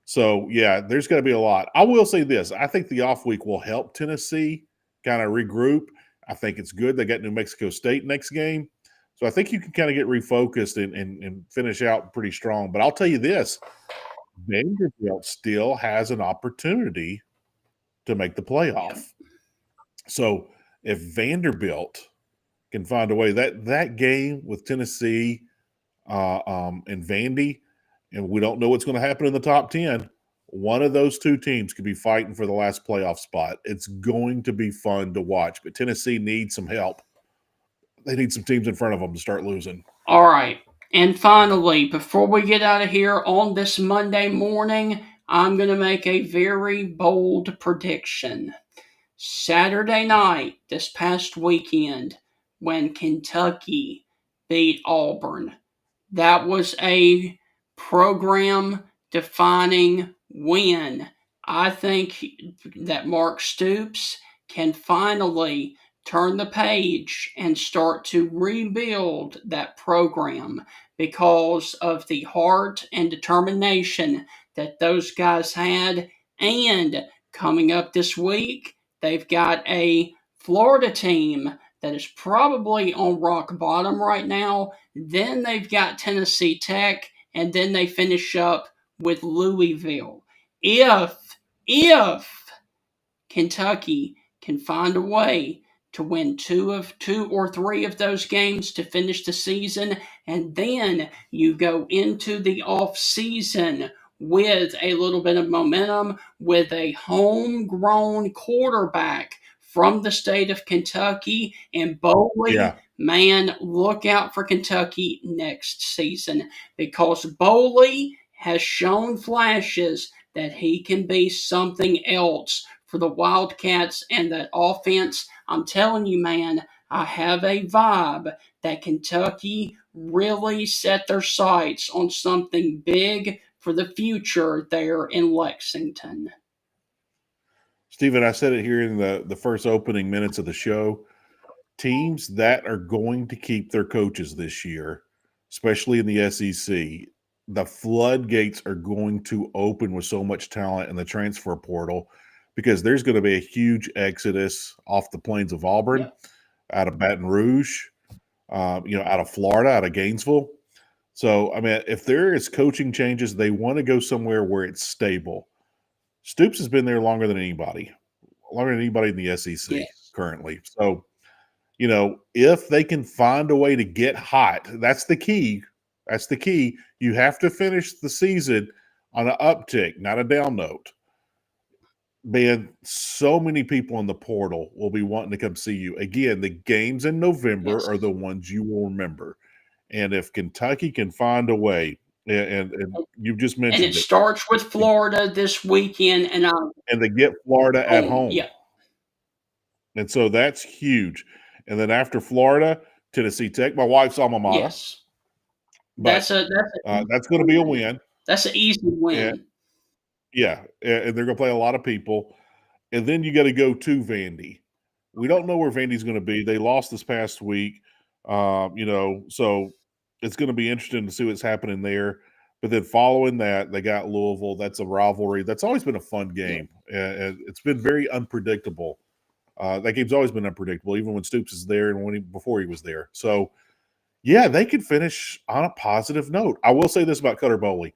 So, yeah, there's going to be a lot. I will say this. I think the off week will help Tennessee kind of regroup. I think it's good. They got New Mexico State next game. So I think you can kind of get refocused and finish out pretty strong. But I'll tell you this, Vanderbilt still has an opportunity to make the playoff. Yep. So if Vanderbilt can find a way, that game with Tennessee and Vandy, and we don't know what's going to happen in the top 10, one of those two teams could be fighting for the last playoff spot. It's going to be fun to watch, but Tennessee needs some help. They need some teams in front of them to start losing. All right. And finally, before we get out of here on this Monday morning, I'm going to make a very bold prediction. Saturday night, this past weekend, when Kentucky beat Auburn, that was a program defining win. I think that Mark Stoops can finally turn the page and start to rebuild that program because of the heart and determination that those guys had. And coming up this week, they've got a Florida team that is probably on rock bottom right now. Then they've got Tennessee Tech, and then they finish up with Louisville. If Kentucky can find a way to win two or three of those games to finish the season, and then you go into the off season with a little bit of momentum, with a homegrown quarterback from the state of Kentucky and Bowley. Yeah. Man, look out for Kentucky next season because Bowley has shown flashes that he can be something else for the Wildcats and that offense. I'm telling you, man, I have a vibe that Kentucky really set their sights on something big for the future there in Lexington. Stephen, I said it here in the first opening minutes of the show. Teams that are going to keep their coaches this year, especially in the SEC, the floodgates are going to open with so much talent in the transfer portal because there's going to be a huge exodus off the plains of Auburn, out of Baton Rouge, out of Florida, out of Gainesville. So, I mean, if there is coaching changes, they want to go somewhere where it's stable. Stoops has been there longer than anybody in the SEC currently. So, if they can find a way to get hot, that's the key. That's the key. You have to finish the season on an uptick, not a down note. Man, so many people in the portal will be wanting to come see you. Again, the games in November are the ones you will remember. And if Kentucky can find a way, and you just mentioned and it starts with Florida this weekend, and they get Florida at home. Yeah. And so that's huge. And then after Florida, Tennessee Tech, my wife's alma mater. Yes. But that's going to be a win. That's an easy win. And they're going to play a lot of people. And then you got to go to Vandy. We don't know where Vandy's going to be. They lost this past week, so it's going to be interesting to see what's happening there. But then following that, they got Louisville. That's a rivalry. That's always been a fun game. It's been very unpredictable. That game's always been unpredictable, even when Stoops is there and before he was there. So, yeah, they could finish on a positive note. I will say this about Cutter Bowley.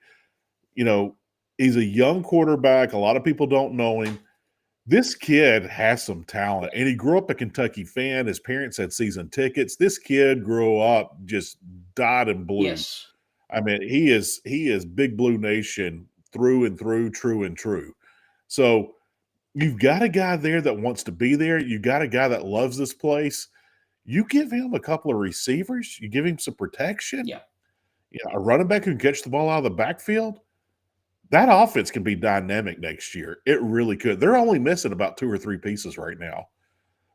He's a young quarterback. A lot of people don't know him. This kid has some talent, and he grew up a Kentucky fan. His parents had season tickets. This kid grew up just dyed in blue. Yes. I mean, he is Big Blue Nation through and through, true and true. So you've got a guy there that wants to be there. You got a guy that loves this place. You give him a couple of receivers. You give him some protection. A running back who can catch the ball out of the backfield. That offense can be dynamic next year. It really could. They're only missing about 2 or 3 pieces right now.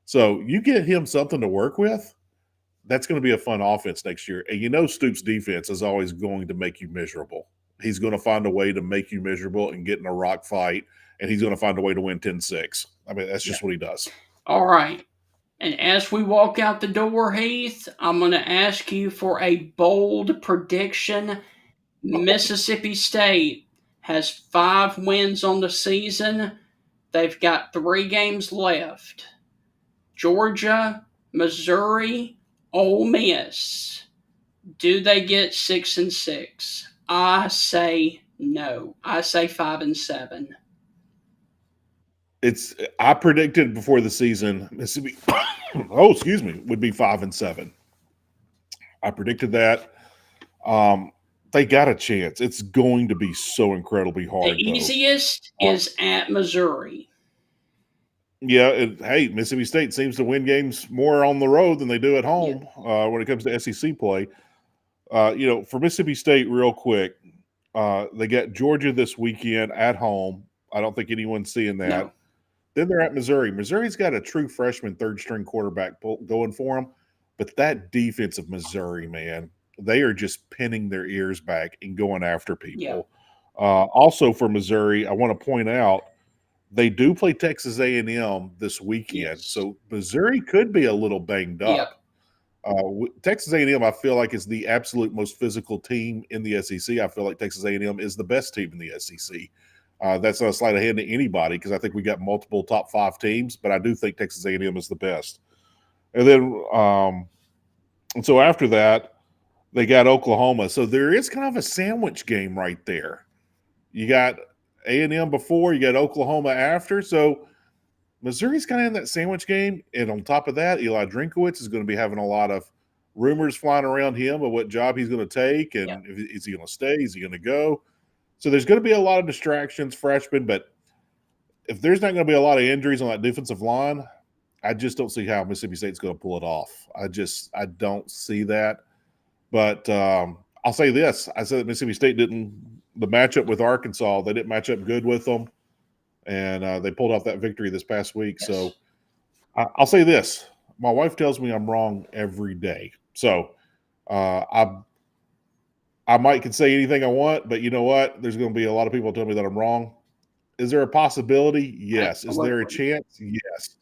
So you get him something to work with, that's going to be a fun offense next year. And you know Stoops' defense is always going to make you miserable. He's going to find a way to make you miserable and get in a rock fight, and he's going to find a way to win 10-6. I mean, that's just what he does. All right. And as we walk out the door, Heath, I'm going to ask you for a bold prediction. Mississippi State has 5 wins on the season. They've got 3 games left. Georgia, Missouri, Ole Miss. Do they get 6-6? I say no. I say 5-7. I predicted before the season Mississippi would be 5-7. I predicted that. They got a chance. It's going to be so incredibly hard. The easiest is at Missouri. Yeah, hey, Mississippi State seems to win games more on the road than they do at home when it comes to SEC play. For Mississippi State, real quick, they got Georgia this weekend at home. I don't think anyone's seeing that. No. Then they're at Missouri. Missouri's got a true freshman third-string quarterback going for them, but that defense of Missouri, man, they are just pinning their ears back and going after people. Yeah. Also for Missouri, I want to point out they do play Texas A&M this weekend, Yes. so Missouri could be a little banged up. Texas A&M, I feel like, is the absolute most physical team in the SEC. I feel like Texas A&M is the best team in the SEC. That's not a slight ahead to anybody because I think we got multiple top 5 teams, but I do think Texas A&M is the best. And then, and so after that, they got Oklahoma. So there is kind of a sandwich game right there. You got A&M before, you got Oklahoma after. So Missouri's kind of in that sandwich game. And on top of that, Eli Drinkowitz is going to be having a lot of rumors flying around him of what job he's going to take. And is he going to stay? Is he going to go? So there's going to be a lot of distractions, freshmen. But if there's not going to be a lot of injuries on that defensive line, I just don't see how Mississippi State's going to pull it off. I don't see that. But I'll say this. I said that Mississippi State the matchup with Arkansas, they didn't match up good with them. And they pulled off that victory this past week. Yes. So I'll say this. My wife tells me I'm wrong every day. So I might can say anything I want, but you know what? There's going to be a lot of people telling me that I'm wrong. Is there a possibility? Yes. Absolutely. Is there a chance? Yes.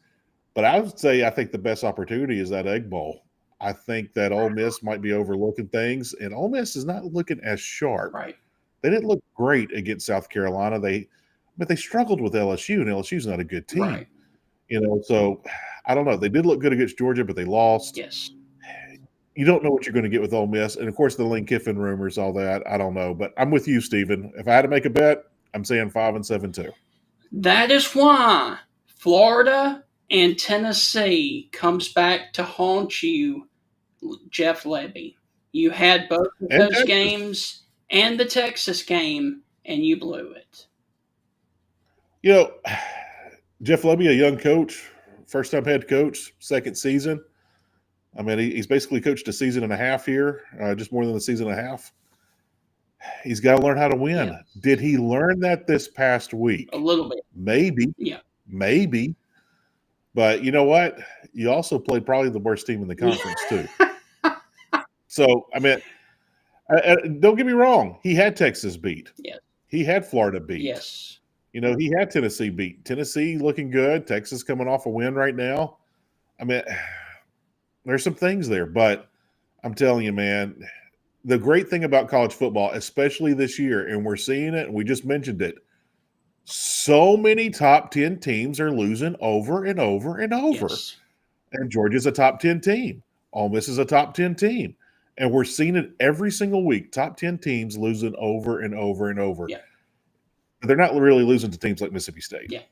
But I would say I think the best opportunity is that Egg Bowl. I think that Ole Miss might be overlooking things, and Ole Miss is not looking as sharp. Right. They didn't look great against South Carolina. But they struggled with LSU, and LSU's not a good team. Right. So I don't know. They did look good against Georgia, but they lost. Yes. You don't know what you're going to get with Ole Miss. And, of course, the Lane Kiffin rumors, all that. I don't know. But I'm with you, Stephen. If I had to make a bet, I'm saying 5-7 too. That is why Florida and Tennessee comes back to haunt you, Jeff Lebby. You had both of those Texas games and the Texas game, and you blew it. Jeff Lebby, a young coach, first-time head coach, second season. I mean, he's basically coached a season and a half here, just more than a season and a half. He's got to learn how to win. Yeah. Did he learn that this past week? A little bit. Maybe. Yeah. Maybe. But you know what? You also played probably the worst team in the conference too. So, I mean, don't get me wrong. He had Texas beat. Yes. He had Florida beat. Yes. He had Tennessee beat. Tennessee looking good. Texas coming off a win right now. I mean, there's some things there. But I'm telling you, man, the great thing about college football, especially this year, and we're seeing it, and we just mentioned it, so many top 10 teams are losing over and over and over. Yes. And Georgia's a top 10 team. Ole Miss is a top 10 team. And we're seeing it every single week. Top 10 teams losing over and over and over. Yeah. They're not really losing to teams like Mississippi State. Yeah.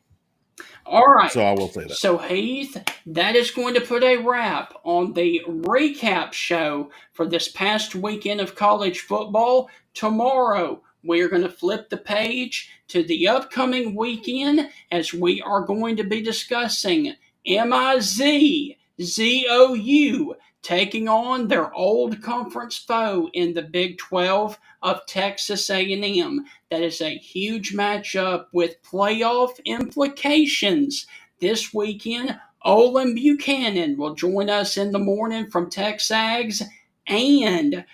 All right. So I will say that. So, Heath, that is going to put a wrap on the recap show for this past weekend of college football. Tomorrow, we're going to flip the page to the upcoming weekend as we are going to be discussing MIZZOU taking on their old conference foe in the Big 12 of Texas A&M. That is a huge matchup with playoff implications this weekend. Olin Buchanan will join us in the morning from Texags, and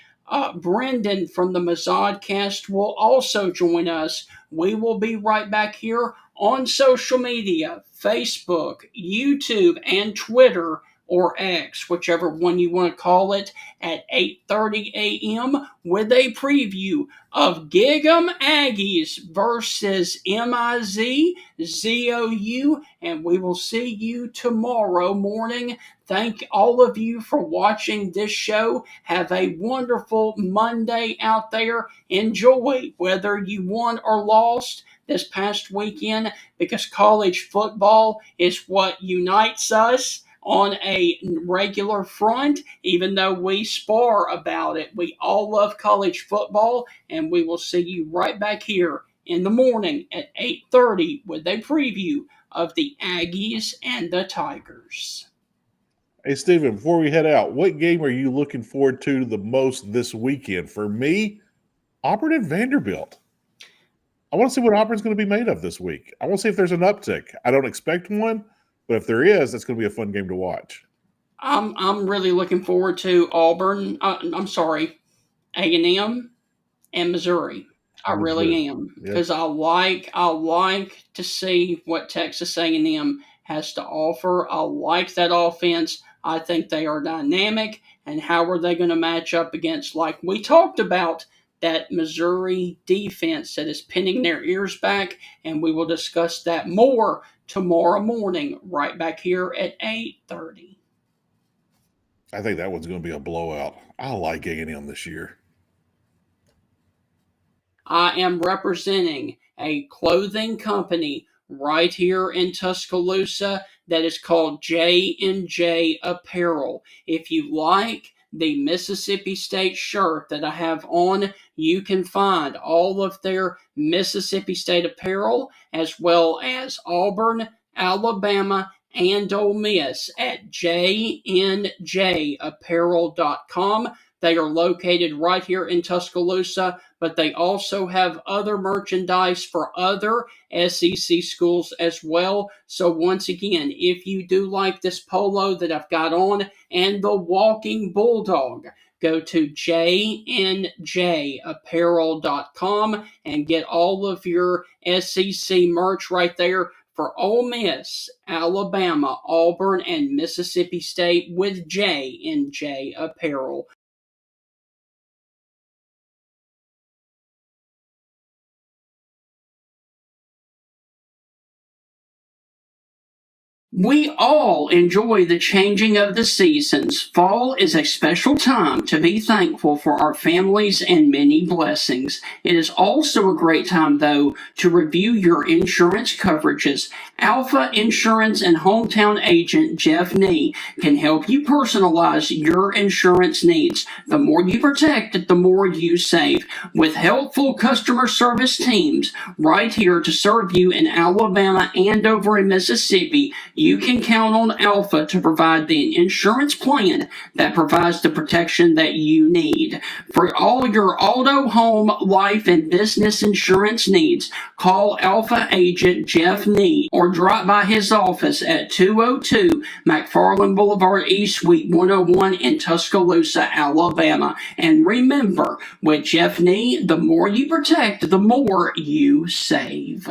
Brendan from the Mazodcast will also join us. We will be right back here on social media, Facebook, YouTube, and Twitter, or X, whichever one you want to call it, at 8:30 a.m. with a preview of Gig'em Aggies versus MIZ-ZOU, and we will see you tomorrow morning. Thank all of you for watching this show. Have a wonderful Monday out there. Enjoy whether you won or lost this past weekend, because college football is what unites us on a regular front. Even though we spar about it, we all love college football, and we will see you right back here in the morning at 8:30 with a preview of the Aggies and the Tigers. Hey, Stephen, before we head out, what game are you looking forward to the most this weekend? For me, Auburn and Vanderbilt. I want to see what Auburn's going to be made of this week. I want to see if there's an uptick. I don't expect one, but if there is, that's going to be a fun game to watch. I'm really looking forward to Auburn. A&M and Missouri. I really am, because I like to see what Texas A&M has to offer. I like that offense. I think they are dynamic, and how are they going to match up against, like we talked about, that Missouri defense that is pinning their ears back, and we will discuss that more tomorrow morning right back here at 8:30. I think that one's going to be a blowout. I like A&M this year. I am representing a clothing company right here in Tuscaloosa that is called J&J Apparel. If you like the Mississippi State shirt that I have on, you can find all of their Mississippi State apparel, as well as Auburn, Alabama, and Ole Miss at jnjapparel.com. They are located right here in Tuscaloosa, but they also have other merchandise for other SEC schools as well. So once again, if you do like this polo that I've got on and the Walking Bulldog, go to jnjapparel.com and get all of your SEC merch right there for Ole Miss, Alabama, Auburn, and Mississippi State with J&J Apparel. We all enjoy the changing of the seasons. Fall is a special time to be thankful for our families and many blessings. It is also a great time, though, to review your insurance coverages. Alpha Insurance and hometown agent Jeff Nee can help you personalize your insurance needs. The more you protect, the more you save. With helpful customer service teams right here to serve you in Alabama and over in Mississippi, you can count on Alpha to provide the insurance plan that provides the protection that you need. For all your auto, home, life, and business insurance needs, call Alpha agent Jeff Nee or drop by his office at 202 McFarland Boulevard East, Suite 101 in Tuscaloosa, Alabama. And remember, with Jeff Nee, the more you protect, the more you save.